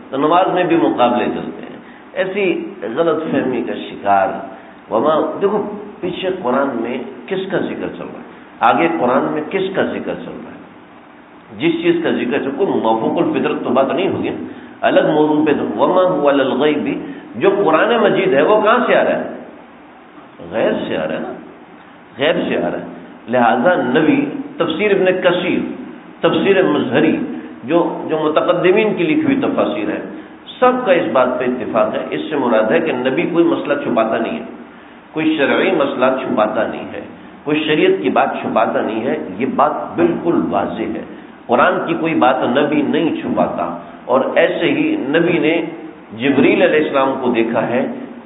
تو نماز میں بھی مقابلے چلتے ہیں، ایسی غلط فہمی کا شکار۔ وما، دیکھو پیچھے قرآن میں کس کا ذکر چل رہا ہے، آگے قرآن میں کس کا ذکر چل رہا ہے، جس چیز کا ذکر چل، کوئی موافق الفطرت تو بات نہیں ہوگی، الگ موضوع پہ۔ وما هو علی الغیب، جو قرآن مجید ہے وہ کہاں سے آ رہا ہے؟ غیب سے آ رہا ہے نا، غیب سے آ رہا ہے۔ لہذا نبی، تفسیر ابن کثیر، تفسیر مظہری، جو متقدمین کی لکھی ہوئی تفاسیر ہے، سب کا اس بات پہ اتفاق ہے، اس سے مراد ہے کہ نبی کوئی مسئلہ چھپاتا نہیں ہے، کوئی شرعی مسئلہ چھپاتا نہیں ہے، کوئی شریعت کی بات چھپاتا نہیں ہے، یہ بات بالکل واضح ہے۔ قرآن کی کوئی بات نبی نہیں چھپاتا، اور ایسے ہی نبی نے جبریل علیہ السلام کو دیکھا ہے،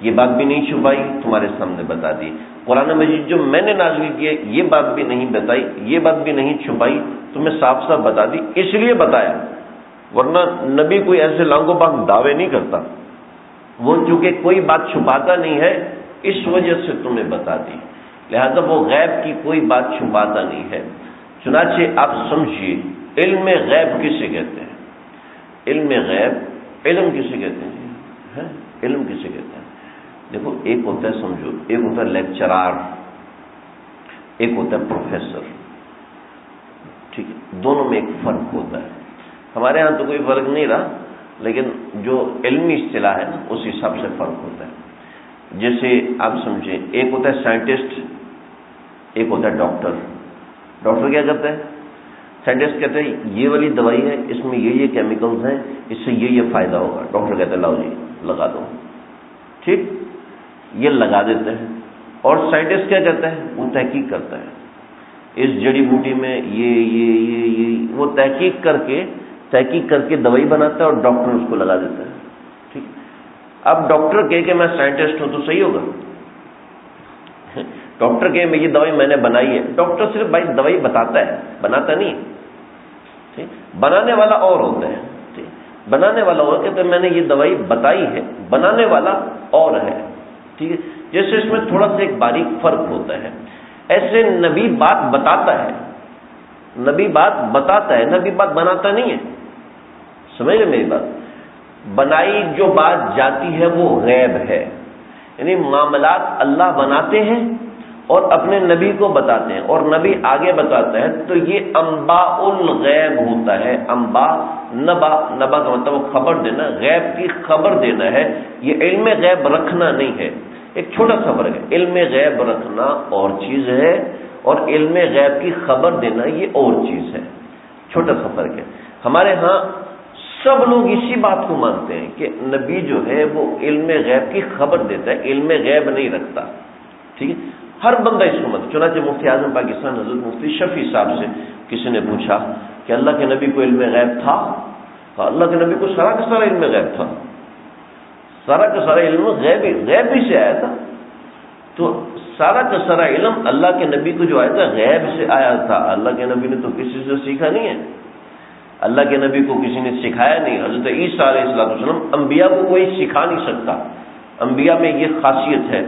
یہ بات بھی نہیں چھپائی، تمہارے سامنے بتا دی۔ قرآن مجید جو میں نے نازل کی ہے یہ بات بھی نہیں بتائی، یہ بات بھی نہیں چھپائی، تمہیں صاف صاف بتا دی، اس لیے بتایا، ورنہ نبی کوئی ایسے لانگوں باغ دعوے نہیں کرتا، وہ چونکہ کوئی بات چھپاتا نہیں ہے اس وجہ سے تمہیں بتا دی، لہذا وہ غیب کی کوئی بات چھپاتا نہیں ہے۔ چنانچہ آپ سمجھیے علم غیب کسے کہتے ہیں؟ علم غیب، علم کسے کہتے ہیں؟ علم کسے کہتے ہیں؟ دیکھو ایک ہوتا ہے، سمجھو، ایک ہوتا ہے لیکچرار، ایک ہوتا ہے پروفیسر، ٹھیک ہے، دونوں میں ایک فرق ہوتا ہے۔ ہمارے ہاں تو کوئی فرق نہیں رہا، لیکن جو علمی اصطلاح ہے نا اس حساب سے فرق ہوتا ہے۔ جیسے آپ سمجھیں، ایک ہوتا ہے سائنٹسٹ، ایک ہوتا ہے ڈاکٹر۔ ڈاکٹر کیا کرتا ہے؟ سائنٹسٹ کہتے ہیں یہ والی دوائی ہے، اس میں یہ کیمیکلز ہیں، اس سے یہ فائدہ ہوگا، ڈاکٹر کہتا ہے لاؤ جی لگا دو، ٹھیک، یہ لگا دیتے ہیں۔ اور سائنٹسٹ کیا کرتا ہے؟ وہ تحقیق کرتا ہے، اس جڑی بوٹی میں یہ وہ تحقیق کر کے دوائی بناتا ہے اور ڈاکٹر اس کو لگا دیتا ہے، ٹھیک۔ اب ڈاکٹر کہے کہ میں سائنٹسٹ ہوں تو صحیح ہوگا؟ ڈاکٹر کہے میں یہ دوائی میں نے بنائی ہے، ڈاکٹر صرف بھائی دوائی بتاتا ہے، بناتا نہیں، ٹھیک، بنانے والا اور ہوتا ہے، ٹھیک، بنانے والا اور کہتے ہیں میں نے یہ دوائی بتائی ہے، بنانے والا اور ہے، ٹھیک ہے۔ جیسے اس میں تھوڑا سا ایک باریک فرق ہوتا ہے، ایسے نبی بات بتاتا ہے نبی بات بتاتا ہے، نبی بات بناتا نہیں ہے. سمجھ رہے میری بات؟ بنائی جو بات جاتی ہے وہ غیب ہے، یعنی معاملات اللہ بناتے ہیں اور اپنے نبی کو بتاتے ہیں، اور نبی آگے بتاتا ہے، تو یہ انباء الغیب ہوتا ہے. انباء نبا کا مطلب خبر دینا، غیب کی خبر دینا ہے. یہ علم غیب رکھنا نہیں ہے. ایک چھوٹا سا فرق ہے، علم غیب رکھنا اور چیز ہے اور علم غیب کی خبر دینا یہ اور چیز ہے. چھوٹا سا فرق ہے. ہمارے ہاں سب لوگ اسی بات کو مانتے ہیں کہ نبی جو ہے وہ علم غیب کی خبر دیتا ہے، علم غیب نہیں رکھتا. ٹھیک ہے، ہر بندہ اس کو مانتا. چنانچہ مفتی اعظم پاکستان حضرت مفتی شفیع صاحب سے کسی نے پوچھا کہ اللہ کے نبی کو علم غیب تھا؟ اللہ کے نبی کو سارا کا سارا علم غیب تھا، سارا کا سارا علم غیب ہی سے آیا تھا. تو سارا کا سارا علم اللہ کے نبی کو جو آیا تھا غیب سے آیا تھا. اللہ کے نبی نے تو کسی سے سیکھا نہیں ہے، اللہ کے نبی کو کسی نے سکھایا نہیں. حضرت عیسیٰ علیہ السلام انبیاء کو کوئی سکھا نہیں سکتا. انبیاء میں یہ خاصیت ہے،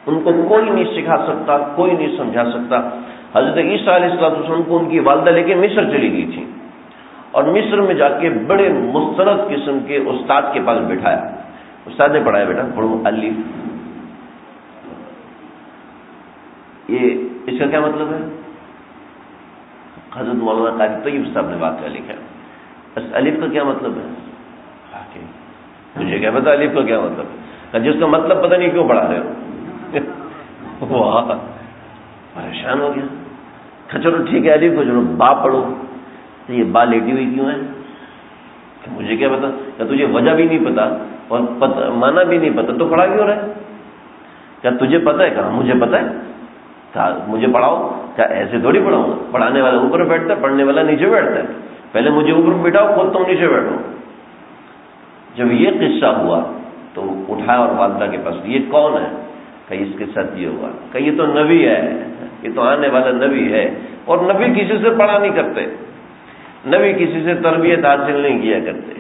ان کو کوئی نہیں سکھا سکتا، کوئی نہیں سمجھا سکتا. حضرت عیسیٰ علیہ السلام کو ان کی والدہ لے کے مصر چلی گئی تھی، اور مصر میں جا کے بڑے مستند قسم کے استاد کے پاس بٹھایا. استاد نے پڑھایا، بیٹا پڑھو الف. یہ اس کا کیا مطلب ہے؟ حضرت مولانا قاری طیب صاحب نے واقعہ لکھا ہے. الف کا کیا مطلب ہے؟ مجھے کیا پتا الف کا کیا مطلب ہے؟ جس کا مطلب پتہ نہیں کیوں پڑھا رہے ہو. واہ، پریشان ہو گیا. چلو ٹھیک ہے، الف کو چلو با پڑھو. تو یہ با لیٹی ہوئی کیوں ہے؟ مجھے کیا پتا. کیا تجھے وجہ بھی نہیں پتا اور مانا بھی نہیں پتا تو پڑھا کیوں رہا ہے؟ کیا تجھے پتا ہے؟ کہاں مجھے پتا ہے. مجھے پڑھاؤ. کیا ایسے تھوڑی پڑھاؤں گا؟ پڑھانے والا اوپر بیٹھتا ہے، پڑھنے والا نیچے بیٹھتا ہے. پہلے مجھے اوپر بٹھاؤ، خود تم نیچے بیٹھو. جب یہ قصہ ہوا تو اٹھایا اور والدہ کے پاس، یہ کون ہے؟ کہ اس کے ساتھ یہ ہوا. کہ یہ تو نبی ہے، یہ تو آنے والا نبی ہے. اور نبی کسی سے پڑھا نہیں کرتے، نبی کسی سے تربیت حاصل نہیں کیا کرتے.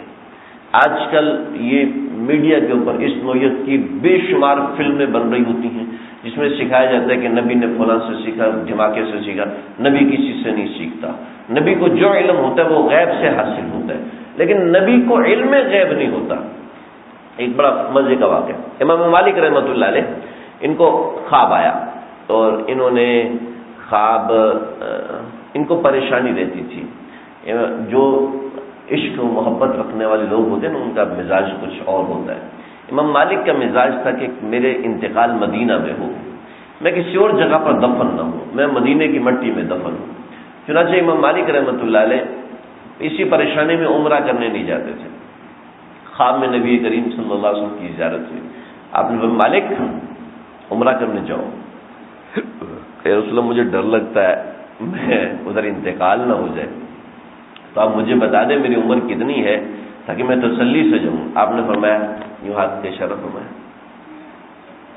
آج کل یہ میڈیا کے اوپر اس نوعیت کی بے شمار فلمیں بن رہی ہوتی ہیں جس میں سکھایا جاتا ہے کہ نبی نے فلاں سے سیکھا، دھماکے سے سیکھا. نبی کسی سے نہیں سیکھتا. نبی کو جو علم ہوتا ہے وہ غیب سے حاصل ہوتا ہے، لیکن نبی کو علم غیب نہیں ہوتا. ایک بڑا مزے کا واقعہ، امام مالک رحمۃ اللہ علیہ، ان کو خواب آیا اور انہوں نے خواب، ان کو پریشانی رہتی تھی. جو عشق و محبت رکھنے والے لوگ ہوتے ہیں نا، ان کا مزاج کچھ اور ہوتا ہے. امام مالک کا مزاج تھا کہ میرے انتقال مدینہ میں ہو، میں کسی اور جگہ پر دفن نہ ہوں، میں مدینے کی مٹی میں دفن ہوں. چنانچہ امام مالک رحمۃ اللہ علیہ اسی پریشانی میں عمرہ کرنے نہیں جاتے تھے. خواب میں نبی کریم صلی اللہ علیہ وسلم کی زیارت ہوئی. آپ نے فرمایا مالک عمرہ کرنے جاؤ. کہ رسول اللہ مجھے ڈر لگتا ہے میں ادھر انتقال نہ ہو جائے، تو آپ مجھے بتا دیں میری عمر کتنی ہے تاکہ میں تسلی سے جاؤں. آپ نے فرمایا، یوں ہاتھ کے اشارہ فرمایا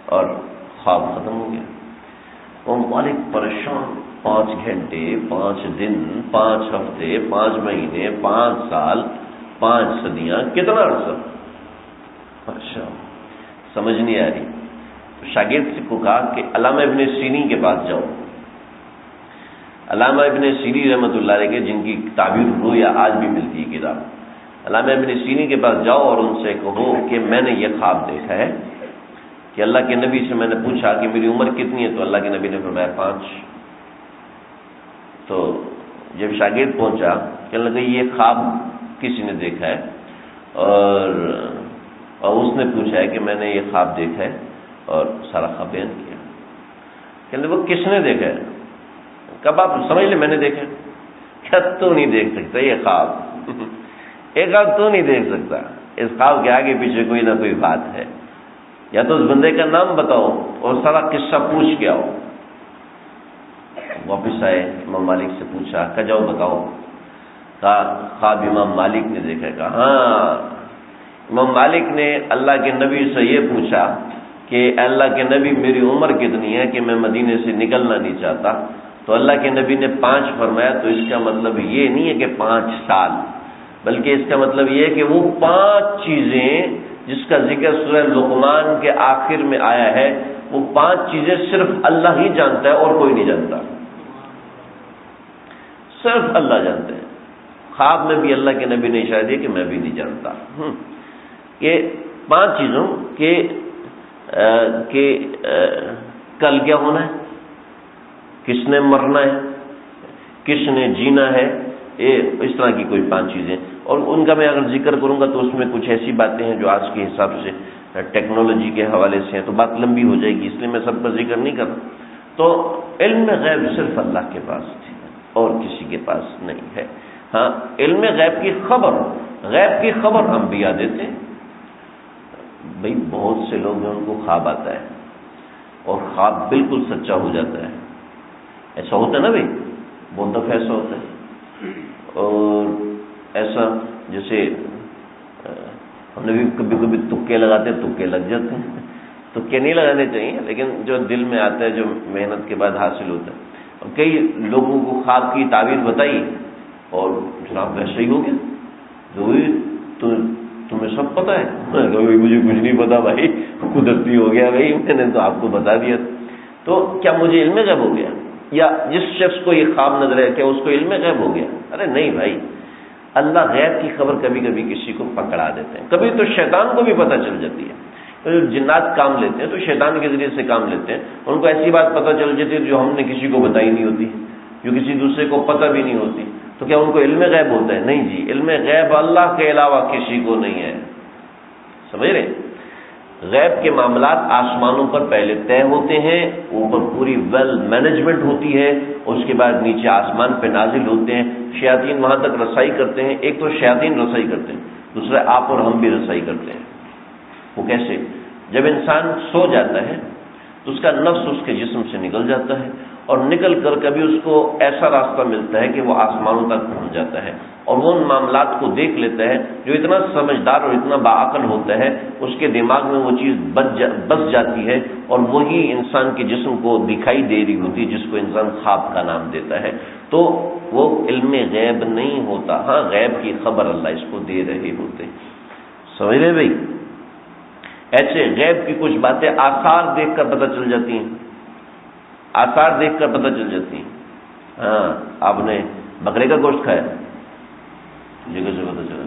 اور خواب ختم ہو گیا. وہ مالک پریشان، 5 گھنٹے، 5 دن، 5 ہفتے، 5 مہینے، 5 سال، 5 صدیاں، کتنا عرصہ. اچھا سمجھ نہیں آ رہی. تو شاگرد کو کہا کہ علامہ ابن سیری کے پاس جاؤ. علامہ ابن سیری رحمۃ اللہ علیہ کے، جن کی تعبیر رویا آج بھی ملتی ہے کتاب، علامہ ابن سیری کے پاس جاؤ اور ان سے کہو کہ میں نے یہ خواب دیکھا ہے کہ اللہ کے نبی سے میں نے پوچھا کہ میری عمر کتنی ہے، تو اللہ کے نبی نے فرمایا 5. تو جب شاگرد پہنچا کہنے لگا یہ خواب کسی نے دیکھا ہے، اور اس نے پوچھا ہے کہ میں نے یہ خواب دیکھا ہے اور سارا خواب بیان کیا. کہنے لگا وہ کس نے دیکھا ہے؟ کب آپ سمجھ لیں میں نے دیکھا. کیا تو نہیں دیکھ سکتا یہ خواب؟ ایک خواب تو نہیں دیکھ سکتا. اس خواب کے آگے پیچھے کوئی نہ کوئی بات ہے. یا تو اس بندے کا نام بتاؤ اور سارا قصہ پوچھ کے آؤ. واپس آئے، امام مالک سے پوچھا، کہ جاؤ بتاؤ. کہا خواب امام مالک نے دیکھا. کہا ہاں. امام مالک نے اللہ کے نبی سے یہ پوچھا کہ اللہ کے نبی میری عمر کتنی ہے کہ میں مدینے سے نکلنا نہیں چاہتا. تو اللہ کے نبی نے 5 فرمایا. تو اس کا مطلب یہ نہیں ہے کہ 5 سال، بلکہ اس کا مطلب یہ ہے کہ وہ 5 چیزیں جس کا ذکر سورہ لقمان کے آخر میں آیا ہے، وہ 5 چیزیں صرف اللہ ہی جانتا ہے اور کوئی نہیں جانتا. صرف اللہ جانتے ہیں. خواب میں بھی اللہ کے نبی نے اشارہ دیا کہ میں بھی نہیں جانتا. یہ 5 چیزوں کہ کل کیا ہونا ہے، کس نے مرنا ہے، کس نے جینا ہے، یہ اس طرح کی کوئی 5 چیزیں. اور ان کا میں اگر ذکر کروں گا تو اس میں کچھ ایسی باتیں ہیں جو آج کے حساب سے ٹیکنالوجی کے حوالے سے ہیں تو بات لمبی ہو جائے گی، اس لیے میں سب کا ذکر نہیں کر رہا. تو علم غیب صرف اللہ کے پاس ہے اور کسی کے پاس نہیں ہے. ہاں، علم غیب کی خبر انبیاء دیتے ہیں. بھئی بہت سے لوگ ہیں ان کو خواب آتا ہے اور خواب بالکل سچا ہو جاتا ہے. ایسا ہوتا ہے نا بھئی، بہت دفعہ ایسا ہوتا ہے. اور ایسا جیسے ہم نے بھی کبھی کبھی تکے لگاتے ہیں، تکے لگ جاتے ہیں. تکے نہیں لگانے چاہیے، لیکن جو دل میں آتا ہے، جو محنت کے بعد حاصل ہوتا ہے. اور کئی لوگوں کو خواب کی تعبیر بتائی اور جناب ویسے ہی ہو گیا. تمہیں سب پتہ ہے؟ مجھے کچھ نہیں پتا بھائی، قدرتی ہو گیا بھائی، میں نے تو آپ کو بتا دیا. تو کیا مجھے علم غیب ہو گیا؟ یا جس شخص کو یہ خواب نظر ہے کیا اس کو علم غیب ہو گیا؟ ارے نہیں بھائی، اللہ غیب کی خبر کبھی کبھی کسی کو پکڑا دیتے ہیں. کبھی تو شیطان کو بھی پتہ چل جاتی ہے. جنات کام لیتے ہیں تو شیطان کے ذریعے سے کام لیتے ہیں. ان کو ایسی بات پتہ چل جاتی ہے جو ہم نے کسی کو بتائی نہیں ہوتی، جو کسی دوسرے کو پتہ بھی نہیں ہوتی. تو کیا ان کو علم غیب ہوتا ہے؟ نہیں جی، علم غیب اللہ کے علاوہ کسی کو نہیں ہے. سمجھ رہے؟ غیب کے معاملات آسمانوں پر پہلے طے ہوتے ہیں، اوپر پوری ویل مینجمنٹ ہوتی ہے، اس کے بعد نیچے آسمان پہ نازل ہوتے ہیں. شیاطین وہاں تک رسائی کرتے ہیں. ایک تو شیاطین رسائی کرتے ہیں، دوسرا آپ اور ہم بھی رسائی کرتے ہیں. وہ کیسے؟ جب انسان سو جاتا ہے تو اس کا نفس اس کے جسم سے نکل جاتا ہے اور نکل کر کبھی اس کو ایسا راستہ ملتا ہے کہ وہ آسمانوں تک پہنچ جاتا ہے اور وہ ان معاملات کو دیکھ لیتا ہے. جو اتنا سمجھدار اور اتنا باعقل ہوتا ہے اس کے دماغ میں وہ چیز بس جاتی ہے اور وہی انسان کے جسم کو دکھائی دے رہی ہوتی ہے، جس کو انسان خواب کا نام دیتا ہے. تو وہ علم غیب نہیں ہوتا. ہاں، غیب کی خبر اللہ اس کو دے رہے ہوتے. سمجھ رہے بھائی؟ ایسے غیب کی کچھ باتیں آثار دیکھ کر پتہ چل جاتی ہیں. آثار دیکھ کر پتہ چل جاتی ہیں. ہاں، آپ نے بکرے کا گوشت کھایا، مجھے کیسے پتہ چلا؟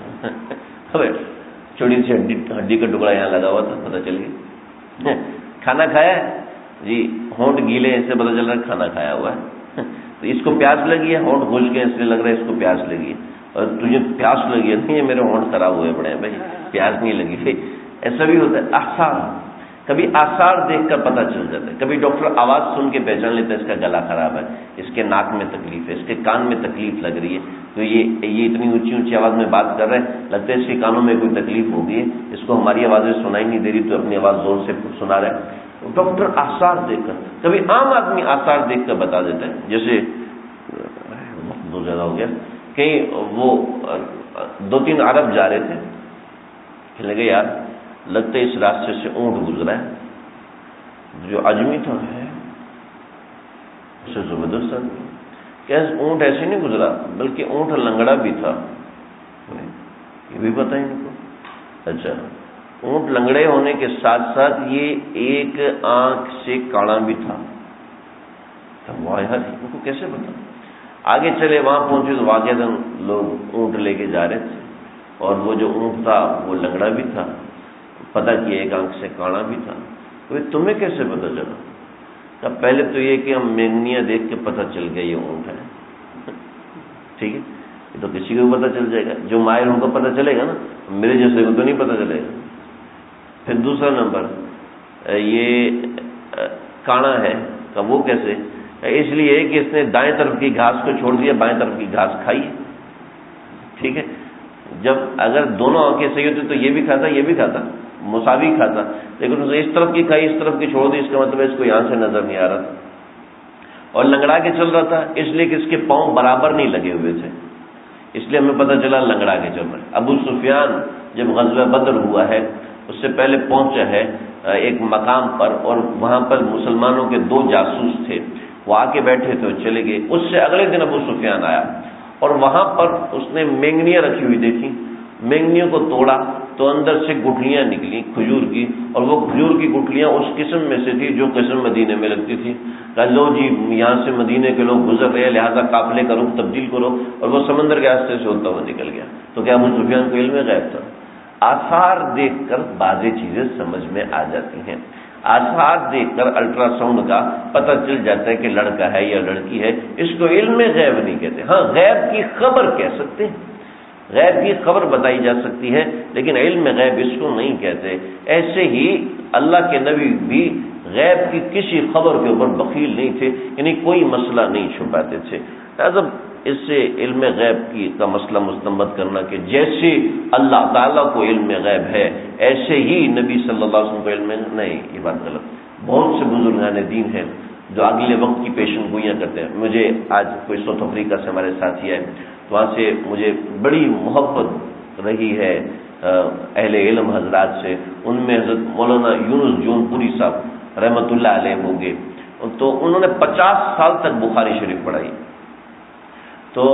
چھوٹی سی ہڈی کا ٹکڑا یہاں لگا ہوا تھا، پتہ چل گیا. کھانا کھایا جی، ہونٹ گیلے اس سے پتہ چل رہا ہے کھانا کھایا ہوا ہے. تو اس کو پیاس لگی ہے، ہونٹ گھل گئے اس لیے لگ رہا ہے اس کو پیاس لگی ہے. اور تجھے پیاس لگی ہے؟ نہیں، میرے ہونٹ خراب ہوئے پڑے ہیں بھائی، پیاس نہیں لگی بھائی. ایسا بھی ہوتا ہے. آثار، کبھی آثار دیکھ کر پتہ چل جاتا ہے. کبھی ڈاکٹر آواز سن کے پہچان لیتا ہے اس کا گلا خراب ہے، اس کے ناک میں تکلیف ہے، اس کے کان میں تکلیف لگ رہی ہے. تو یہ اتنی اونچی اونچی آواز میں بات کر رہا ہے، لگتا ہے اس کے کانوں میں کوئی تکلیف ہوگی، اس کو ہماری آوازیں سنائی نہیں دے رہی تو اپنی آواز زور سے سنا رہا ہے. ڈاکٹر آثار دیکھ کر، کبھی عام آدمی آثار دیکھ کر بتا دیتا ہے. جیسے بہت زیادہ ہو گیا، کہیں وہ 2-3 عرب جا رہے تھے، کہنے لگے یار لگتا ہے اس راستے سے اونٹ گزرا ہے. جو اجمی تھا ہے اسے زبردست کہ اونٹ ایسے نہیں گزرا، بلکہ اونٹ لنگڑا بھی تھا. یہ بھی پتہ ہے ان کو. اچھا، اونٹ لنگڑے ہونے کے ساتھ ساتھ یہ ایک آنکھ سے کاڑا بھی تھا. واہ یار، ان کو کیسے پتا؟ آگے چلے، وہاں پہنچے تو واقعہ لوگ اونٹ لے کے جا رہے تھے اور وہ جو اونٹ تھا وہ لنگڑا بھی تھا، پتہ کیا ایک آنکھ سے کاڑا بھی تھا. تو تمہیں کیسے پتہ چلا؟ کہ پہلے تو یہ کہ ہم مینگنیاں دیکھ کے پتہ چل گیا یہ اونٹ ہے. ٹھیک ہے، یہ تو کسی کو بھی پتہ چل جائے گا، جو ماہر ان کو پتہ چلے گا نا، میرے جیسے کو تو نہیں پتہ چلے گا. پھر دوسرا نمبر، یہ کاڑا ہے کہ وہ کیسے؟ اس لیے کہ اس نے دائیں طرف کی گھاس کو چھوڑ دیا، بائیں طرف کی گھاس کھائی. ٹھیک ہے، جب اگر دونوں آنکھیں صحیح ہوتی تو یہ بھی کھاتا یہ بھی کھاتا، مساوی کھاتا، لیکن اس نے اس طرف کی کھائی اس طرف کی چھوڑ دی، اس کا مطلب ہے اس کو یہاں سے نظر نہیں آ رہا تھا اور لنگڑا کے چل رہا تھا، اس لیے کہ اس کے پاؤں برابر نہیں لگے ہوئے تھے، اس لیے ہمیں پتہ چلا لنگڑا کے چل رہا ہے. ابو سفیان جب غزوہ بدر ہوا ہے اس سے پہلے پہنچا ہے ایک مقام پر اور وہاں پر مسلمانوں کے 2 جاسوس تھے، وہ آ کے بیٹھے تھے اور چلے گئے. اس سے اگلے دن ابو سفیان آیا اور وہاں پر اس نے مینگنیاں رکھی ہوئی دیکھی، مینگنیوں کو توڑا تو اندر سے گٹھلیاں نکلی کھجور کی، اور وہ کھجور کی گٹھلیاں اس قسم میں سے تھی جو قسم مدینے میں لگتی تھی۔ کہا لو جی یہاں سے مدینے کے لوگ گزر رہے ہیں، لہٰذا قافلے کا رخ تبدیل کرو، اور وہ سمندر کے راستے سے ہوتا ہوا نکل گیا۔ تو کیا ابو سفیان کو علم غیب تھا؟ آثار دیکھ کر بعض چیزیں سمجھ میں آ جاتی ہیں۔ آثار دیکھ کر الٹرا ساؤنڈ کا پتہ چل جاتا ہے کہ لڑکا ہے یا لڑکی ہے، اس کو علم غیب نہیں کہتے۔ ہاں غیب کی خبر کہہ سکتے ہیں، غیب کی خبر بتائی جا سکتی ہے، لیکن علم غیب اس کو نہیں کہتے۔ ایسے ہی اللہ کے نبی بھی غیب کی کسی خبر کے اوپر بخیل نہیں تھے، یعنی کوئی مسئلہ نہیں چھپاتے تھے۔ لہٰذا اس سے علم غیب کا مسئلہ مستنبط کرنا کہ جیسے اللہ تعالیٰ کو علم غیب ہے ایسے ہی نبی صلی اللہ علیہ وسلم کو علم نہیں، یہ بات غلط۔ بہت سے بزرگان دین ہیں جو اگلے وقت کی پیشن گوئیاں کرتے ہیں۔ مجھے آج کوئی ساؤتھ افریقہ سے ہمارے ساتھی ہے، تو وہاں سے مجھے بڑی محبت رہی ہے اہل علم حضرات سے۔ ان میں حضرت مولانا یونس جون پوری صاحب رحمۃ اللہ علیہ ہوں گے، تو انہوں نے 50 سال تک بخاری شریف پڑھائی۔ تو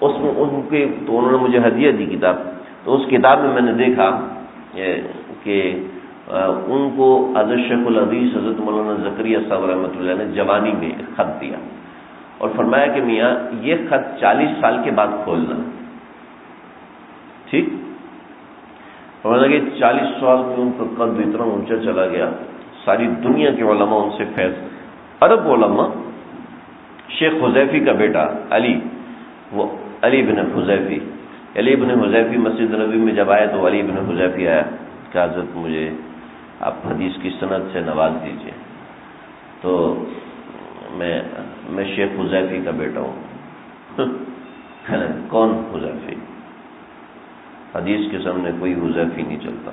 اس میں تو انہوں نے مجھے ہدیہ دی کتاب، تو اس کتاب میں نے دیکھا کہ ان کو حضرت شیخ الحدیث حضرت مولانا زکریا صاحب رحمۃ اللہ نے جوانی میں خط دیا اور فرمایا کہ میاں یہ خط 40 سال کے بعد کھولنا، ٹھیک؟ فرمایا کہ 40 سال میں ان کا قد اتنا اونچا چلا گیا، ساری دنیا کے علماء ان سے فیض، عرب علماء۔ شیخ حذیفی کا بیٹا علی، وہ علی بن حذیفی مسجد نبوی میں جب آیا تو علی بن حذیفی آیا کہ حضرت مجھے آپ حدیث کی سند سے نواز دیجئے۔ تو میں شیخ حذیفی کا بیٹا ہوں۔ کون حذیفی؟ حدیث کے سامنے کوئی حذیفی نہیں چلتا۔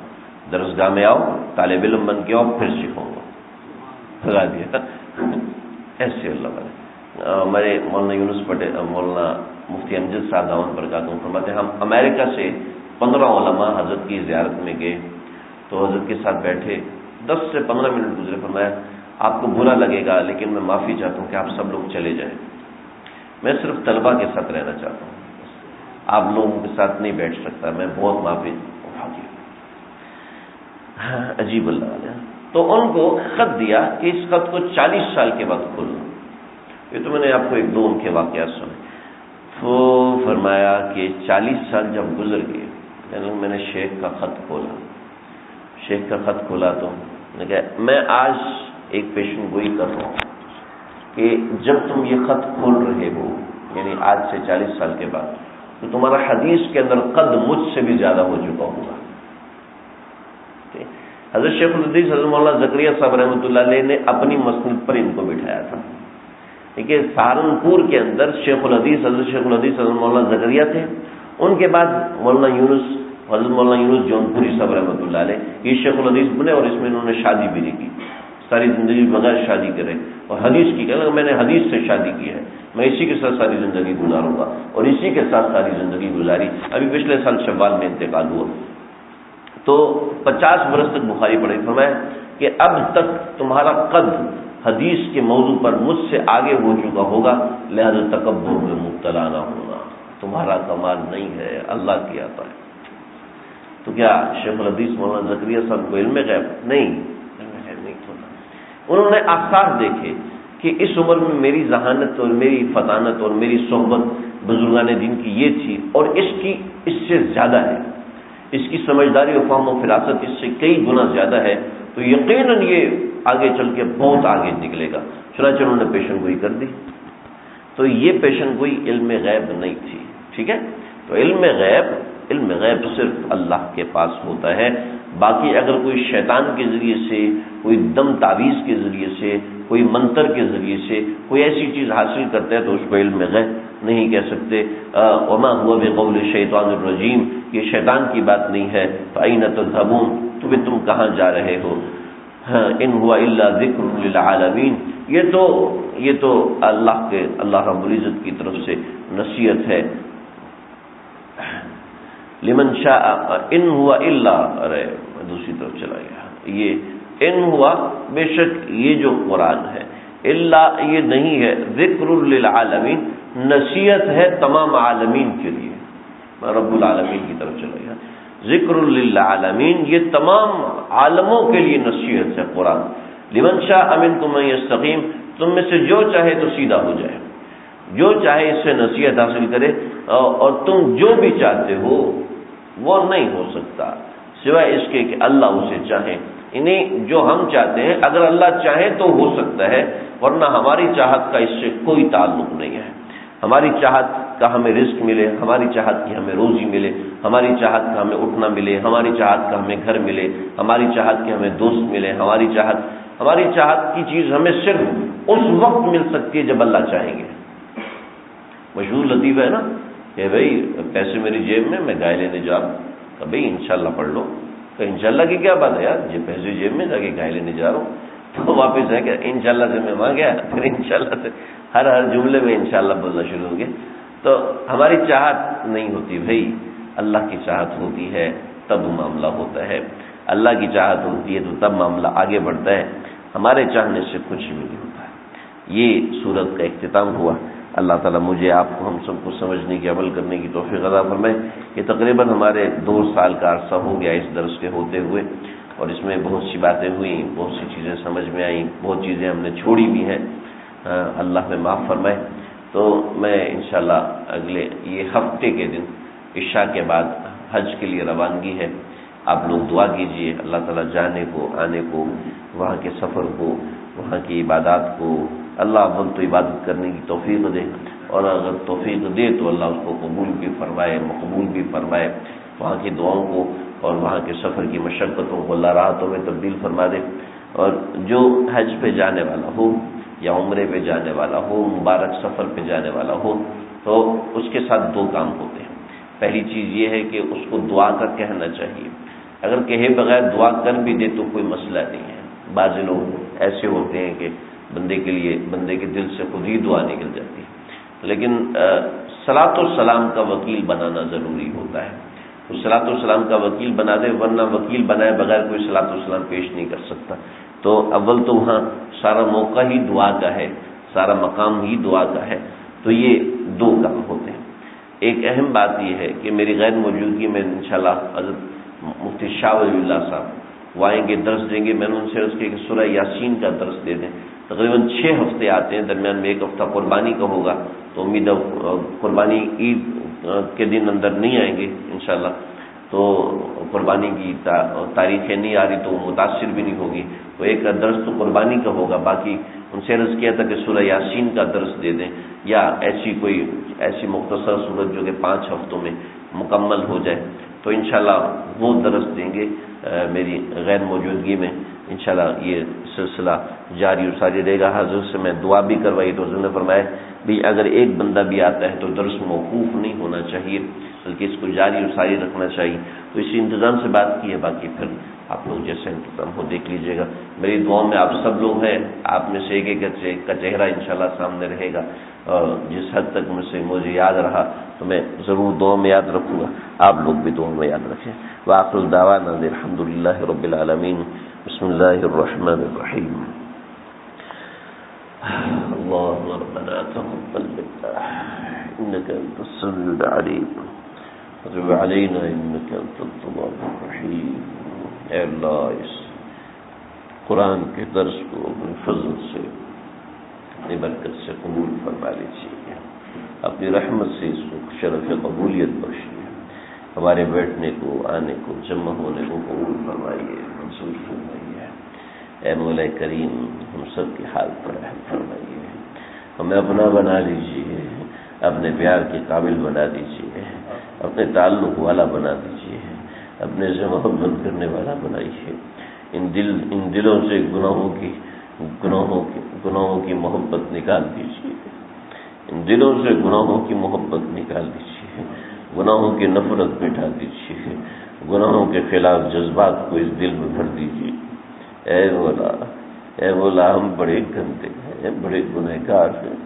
درسگاہ میں آؤ، طالب علم بن کے آؤ، پھر سکھاؤں گا۔ بھگا دیا ایسے اللہ والے۔ ہمارے مولانا یونس پٹیل، مولانا مفتی امجد صاحب دامن برکاتہم فرماتے ہیں ہم امریکہ سے 15 علماء حضرت کی زیارت میں گئے، تو حضرت کے ساتھ بیٹھے 10 سے 15 منٹ گزرے، فرمایا آپ کو برا لگے گا لیکن میں معافی چاہتا ہوں کہ آپ سب لوگ چلے جائیں، میں صرف طلبہ کے ساتھ رہنا چاہتا ہوں، آپ لوگوں کے ساتھ نہیں بیٹھ سکتا، میں بہت معافی۔ عجیب اللہ علیہ۔ تو ان کو خط دیا کہ اس خط کو 40 سال کے بعد کھولنا۔ یہ تو میں نے آپ کو 1-2 ان کے واقعات سنے۔ تو فرمایا کہ 40 سال جب گزر گئے، میں نے شیخ کا خط کھولا تو میں آج ایک پیشن گوئی کر رہا ہوں کہ جب تم یہ خط کھول رہے ہو، یعنی آج سے 40 سال کے بعد، تو تمہارا حدیث کے اندر قد مجھ سے بھی زیادہ ہو چکا ہوگا۔ حضرت شیخ الحدیث حضرت مولانا زکریا صاحب رحمۃ اللہ علیہ نے اپنی مسند پر ان کو بٹھایا تھا۔ دیکھیے سہارنپور کے اندر شیخ الحدیث حضرت مولانا زکریا تھے، ان کے بعد مولانا حضرت مولانا یونس جون پوری صاحب رحمۃ اللہ علیہ یہ شیخ الحدیث بنے، اور اس میں انہوں نے شادی بھی نہیں کی، ساری زندگی بغیر شادی کرے اور حدیث کی کہ میں نے حدیث سے شادی کی ہے، میں اسی کے ساتھ ساری زندگی گزاروں گا، اور اسی کے ساتھ ساری زندگی گزاری۔ ابھی پچھلے سال شوال میں انتقال ہوا، تو 50 برس تک بخاری پڑھی۔ فرمایا کہ اب تک تمہارا قد حدیث کے موضوع پر مجھ سے آگے ہو چکا ہوگا، لہذا تکبر میں مبتلا نہ ہونا، تمہارا کمال نہیں ہے، اللہ کی عطا ہے۔ تو کیا شیخ الحدیث مولانا زکریا صاحب کو علم غیب نہیں تھا؟ انہوں نے آثار دیکھے کہ اس عمر میں میری ذہانت اور میری فطانت اور میری صحبت بزرگان دین کی یہ تھی، اور اس سے زیادہ ہے، اس کی سمجھداری و فہم و فراست اس سے کئی گنا زیادہ ہے، تو یقیناً یہ آگے چل کے بہت آگے نکلے گا۔ چنانچہ انہوں نے پیشن گوئی کر دی۔ تو یہ پیشن گوئی علم غیب نہیں تھی، ٹھیک ہے؟ تو علم غیب صرف اللہ کے پاس ہوتا ہے۔ باقی اگر کوئی شیطان کے ذریعے سے، کوئی دم تعویذ کے ذریعے سے، کوئی منتر کے ذریعے سے کوئی ایسی چیز حاصل کرتا ہے تو اس کو علم غیب نہیں کہہ سکتے۔ وما هو بقول الشیطان الرجیم، یہ شیطان کی بات نہیں ہے۔ فأین تذهبون، تم کہاں جا رہے ہو؟ ان هو الا ذکر للعالمین، یہ تو اللہ رب العزت کی طرف سے نصیحت ہے۔ لمن شاء، ان هو الا، دوسری طرف چلا گیا، یہ ان ہوا بے شک یہ جو قرآن ہے، الا یہ نہیں ہے، ذکر للعالمین، نصیحت ہے تمام عالمین کے لیے، رب العالمین کی طرف چلا گیا۔ ذکر للعالمین، یہ تمام عالموں کے لیے نصیحت ہے قرآن. لمن شاء منکم ان یستقیم، تم میں سے جو چاہے تو سیدھا ہو جائے، جو چاہے اس سے نصیحت حاصل کرے، اور تم جو بھی چاہتے ہو وہ نہیں ہو سکتا سوائے اس کے کہ اللہ اسے چاہے. یعنی جو ہم چاہتے ہیں اگر اللہ چاہے تو ہو سکتا ہے، ورنہ ہماری چاہت کا اس سے کوئی تعلق نہیں ہے. ہماری چاہت کا ہمیں رزق ملے، ہماری چاہت کی ہمیں روزی ملے، ہماری چاہت کا ہمیں اٹھنا ملے، ہماری چاہت کا ہمیں گھر ملے، ہماری چاہت کے ہمیں دوست ملے، ہماری چاہت کی چیز ہمیں صرف اس وقت مل سکتی ہے جب اللہ چاہیں گے. مشہور لطیفہ ہے نا کہ بھائی پیسے میری جیب میں گائے لینے جا رہا ہوں، کہ بھائی انشاءاللہ پڑھ لو. کہ انشاءاللہ کی کیا بات ہے یار، یہ پیسے جیب میں جا کے گائے لینے جا رہا ہوں. تو واپس ہے کہ انشاءاللہ سے میں وہاں گیا، پھر انشاءاللہ سے ہر جملے میں انشاءاللہ بولنا شروع ہو گیا. تو ہماری چاہت نہیں ہوتی بھائی، اللہ کی چاہت ہوتی ہے تب معاملہ ہوتا ہے. اللہ کی چاہت ہوتی ہے تو تب معاملہ آگے بڑھتا ہے، ہمارے چاہنے سے کچھ بھی نہیں ہوتا ہے. یہ سورت کا اختتام ہوا. اللہ تعالیٰ مجھے آپ کو ہم سب کو سمجھنے کی، عمل کرنے کی توفیق عطا فرمائے. کہ تقریباً ہمارے 2 سال کا عرصہ ہو گیا اس درس کے ہوتے ہوئے، اور اس میں بہت سی باتیں ہوئیں، بہت سی چیزیں سمجھ میں آئیں، بہت چیزیں ہم نے چھوڑی بھی ہیں، اللہ میں معاف فرمائے. تو میں انشاءاللہ اگلے یہ ہفتے کے دن عشاء کے بعد حج کے لیے روانگی ہے. آپ لوگ دعا کیجئے اللہ تعالیٰ جانے کو، آنے کو، وہاں کے سفر کو، وہاں کی عبادات کو اللہ اول تو عبادت کرنے کی توفیق دے، اور اگر توفیق دے تو اللہ اس کو قبول بھی فرمائے، مقبول بھی فرمائے. وہاں کی دعاؤں کو اور وہاں کے سفر کی مشقتوں کو اللہ راحتوں میں تبدیل فرما دے. اور جو حج پہ جانے والا ہو یا عمرے پہ جانے والا ہو، مبارک سفر پہ جانے والا ہو، تو اس کے ساتھ 2 کام ہوتے ہیں. پہلی چیز یہ ہے کہ اس کو دعا کا کہنا چاہیے. اگر کہے بغیر دعا کر بھی دے تو کوئی مسئلہ نہیں ہے. بعض لوگ ایسے ہوتے ہیں کہ بندے کے لیے بندے کے دل سے خود ہی دعا نکل جاتی ہے، لیکن صلاۃ و سلام کا وکیل بنانا ضروری ہوتا ہے. تو صلاۃ و سلام کا وکیل بنا دے، ورنہ وکیل بنائے بغیر کوئی صلاۃ و سلام پیش نہیں کر سکتا. تو اول تو وہاں سارا موقع ہی دعا کا ہے، سارا مقام ہی دعا کا ہے. تو یہ 2 کام ہوتے ہیں. ایک اہم بات یہ ہے کہ میری غیر موجودگی میں انشاءاللہ حضرت مفتی شاہ ولی اللہ صاحب وہ آئیں گے، درس دیں گے. میں نے ان سے عرض کیا کہ سورہ یاسین کا درس دے دیں. تقریباً 6 ہفتے آتے ہیں، درمیان میں 1 ہفتہ قربانی کا ہوگا، تو امید ہے قربانی عید کے دن اندر نہیں آئیں گے انشاءاللہ. تو قربانی کی تاریخیں نہیں آ رہی تو وہ متاثر بھی نہیں ہوگی. تو ایک درس تو قربانی کا ہوگا، باقی ان سے عرض کیا تھا کہ سورہ یاسین کا درس دے دیں، یا ایسی مختصر صورت جو کہ 5 ہفتوں میں مکمل ہو جائے. تو انشاءاللہ وہ درس دیں گے میری غیر موجودگی میں. انشاءاللہ یہ سلسلہ جاری و ساری رہے گا. حضرت سے میں دعا بھی کروائی تو حضرت نے فرمایا بھی اگر ایک بندہ بھی آتا ہے تو درس موقوف نہیں ہونا چاہیے، بلکہ اس کو جاری و ساری رکھنا چاہیے. تو اسی انتظام سے بات کی ہے، باقی پھر آپ لوگ جیسے انتظام ہو دیکھ لیجئے گا. میری دعاؤں میں آپ سب لوگ ہیں، آپ میں سے ایک کا چہرہ انشاءاللہ سامنے رہے گا. جس حد تک مجھے یاد رہا تو میں ضرور دعاؤں میں یاد رکھوں گا، آپ لوگ بھی دعاؤں میں یاد رکھیں. وآخر دعوانا الحمدللہ رب العالمین. بسم اللہ الرحمن الرحیم. اللهم ربنا تقبل منا انك انت السميع العليم وتب علينا انك انت التواب الرحيم. اے اللہ اس قرآن کے درس کو اپنے فضل سے، اپنی برکت سے قبول فرما لیجیے، اپنی رحمت سے اس کو شرف قبولیت بخشیے. ہمارے بیٹھنے کو، آنے کو، جمع ہونے کو قبول فرمائیے، منظور فرمائیے. اے مولا کریم ہم سب کی حال پر رحم فرمائیے. ہمیں اپنا بنا لیجیے، اپنے پیار کے قابل بنا دیجیے، اپنے تعلق والا بنا دیجیے، اپنے سے محبت کرنے والا بنائیے. ان دلوں سے گناہوں کی محبت نکال دیجیے. ان دلوں سے گناہوں کی محبت نکال دیجیے، گناہوں کی نفرت مٹا دیجیے، گناہوں کے خلاف جذبات کو اس دل میں بھر دیجیے. اے مولا ہم بڑے گندے ہیں، بڑے گنہگار ہیں،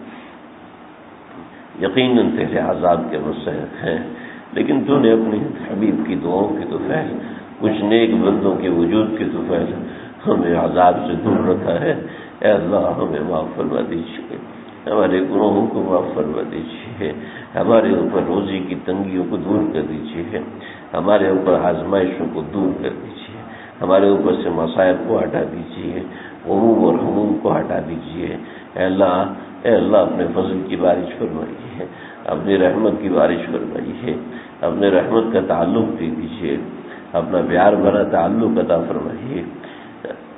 یقیناً تیرے عذاب کے مستحق ہیں، لیکن تو نے اپنی حبیب کی دعاؤں کی تو فیض، کچھ نیک بندوں کے وجود کی تو فیض ہمیں عذاب سے دور رکھا ہے. اے اللہ ہمیں معاف فرما دیجیے، ہمارے گناہوں کو معاف فرما دیجیے، ہمارے اوپر روزی کی تنگیوں کو دور کر دیجیے. ہمارے اوپر آزمائشوں کو دور کر دیجیے، ہمارے اوپر سے مصائب کو ہٹا دیجیے، غموم اور ہموم کو ہٹا دیجیے۔ اے اللہ اپنے فضل کی بارش فرمائیے، اپنی رحمت کی بارش فرمائیے، اپنے رحمت کا تعلق دے دیجیے، اپنا پیار بھرا تعلق عطا فرمائیے۔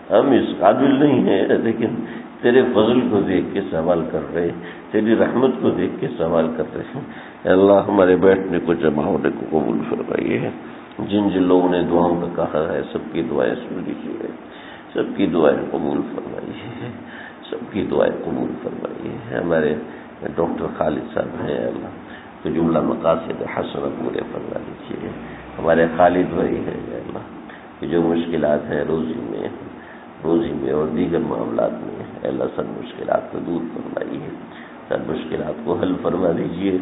ہم اس قابل نہیں ہیں، لیکن تیرے فضل کو دیکھ کے سوال کر رہے، تیری رحمت کو دیکھ کے سوال کر رہے ہیں۔ اے اللہ ہمارے بیٹھنے کو جمع ہونے کو قبول فرمائیے، جن لوگوں نے دعاؤں کا کہا ہے سب کی دعائیں سن لیجیے، سب کی دعائیں قبول فرمائیے، سب کی دعائیں قبول فرمائیے۔ ہمارے ڈاکٹر خالد صاحب ہیں، اللہ تو جملہ مقاصد حسنہ پورے فرما دیجیے۔ ہمارے خالد بھائی ہیں اللہ، کہ جو مشکلات ہیں روزی میں اور دیگر معاملات میں، اے اللہ سب مشکلات کو دور فرمائیے، سب مشکلات کو حل فرما دیجیے۔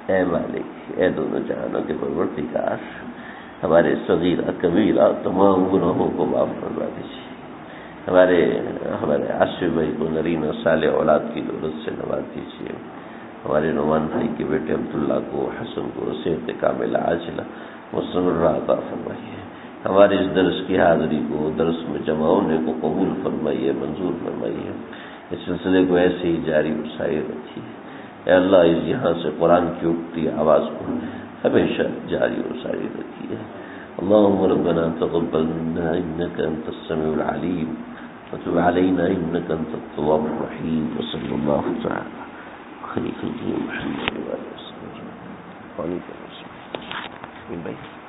اے مالک، اے دونوں جہانوں کے پروردگار، ہمارے صغیرہ کبیرہ تمام گناہوں کو معاف فرما دیجیے۔ ہمارے عاشق بھائی کو نرین و صالح اولاد کی دولت سے نواز دیجیے۔ ہمارے نعمان بھائی کے بیٹے عبداللہ کو، حسن کو صحت کاملہ عاجلہ مستمرہ عطا فرمائیے۔ ہمارے اس درس کی حاضری کو، درس میں جمع ہونے کو قبول فرمائیے، منظور فرمائیے۔ اس سلسلے کو ایسے ہی جاری و ساری رکھیے۔ اے اللہ اس یہاں سے قرآن کی اٹھتی آواز کو ہمیشہ جاری و ساری رکھیے۔ اللهم ربنا تقبل منا انك انت السميع العليم وتب علينا انك انت التواب الرحيم، وصلى الله تعالى خير خلقه محمد وعلى اله وصحبه وسلم۔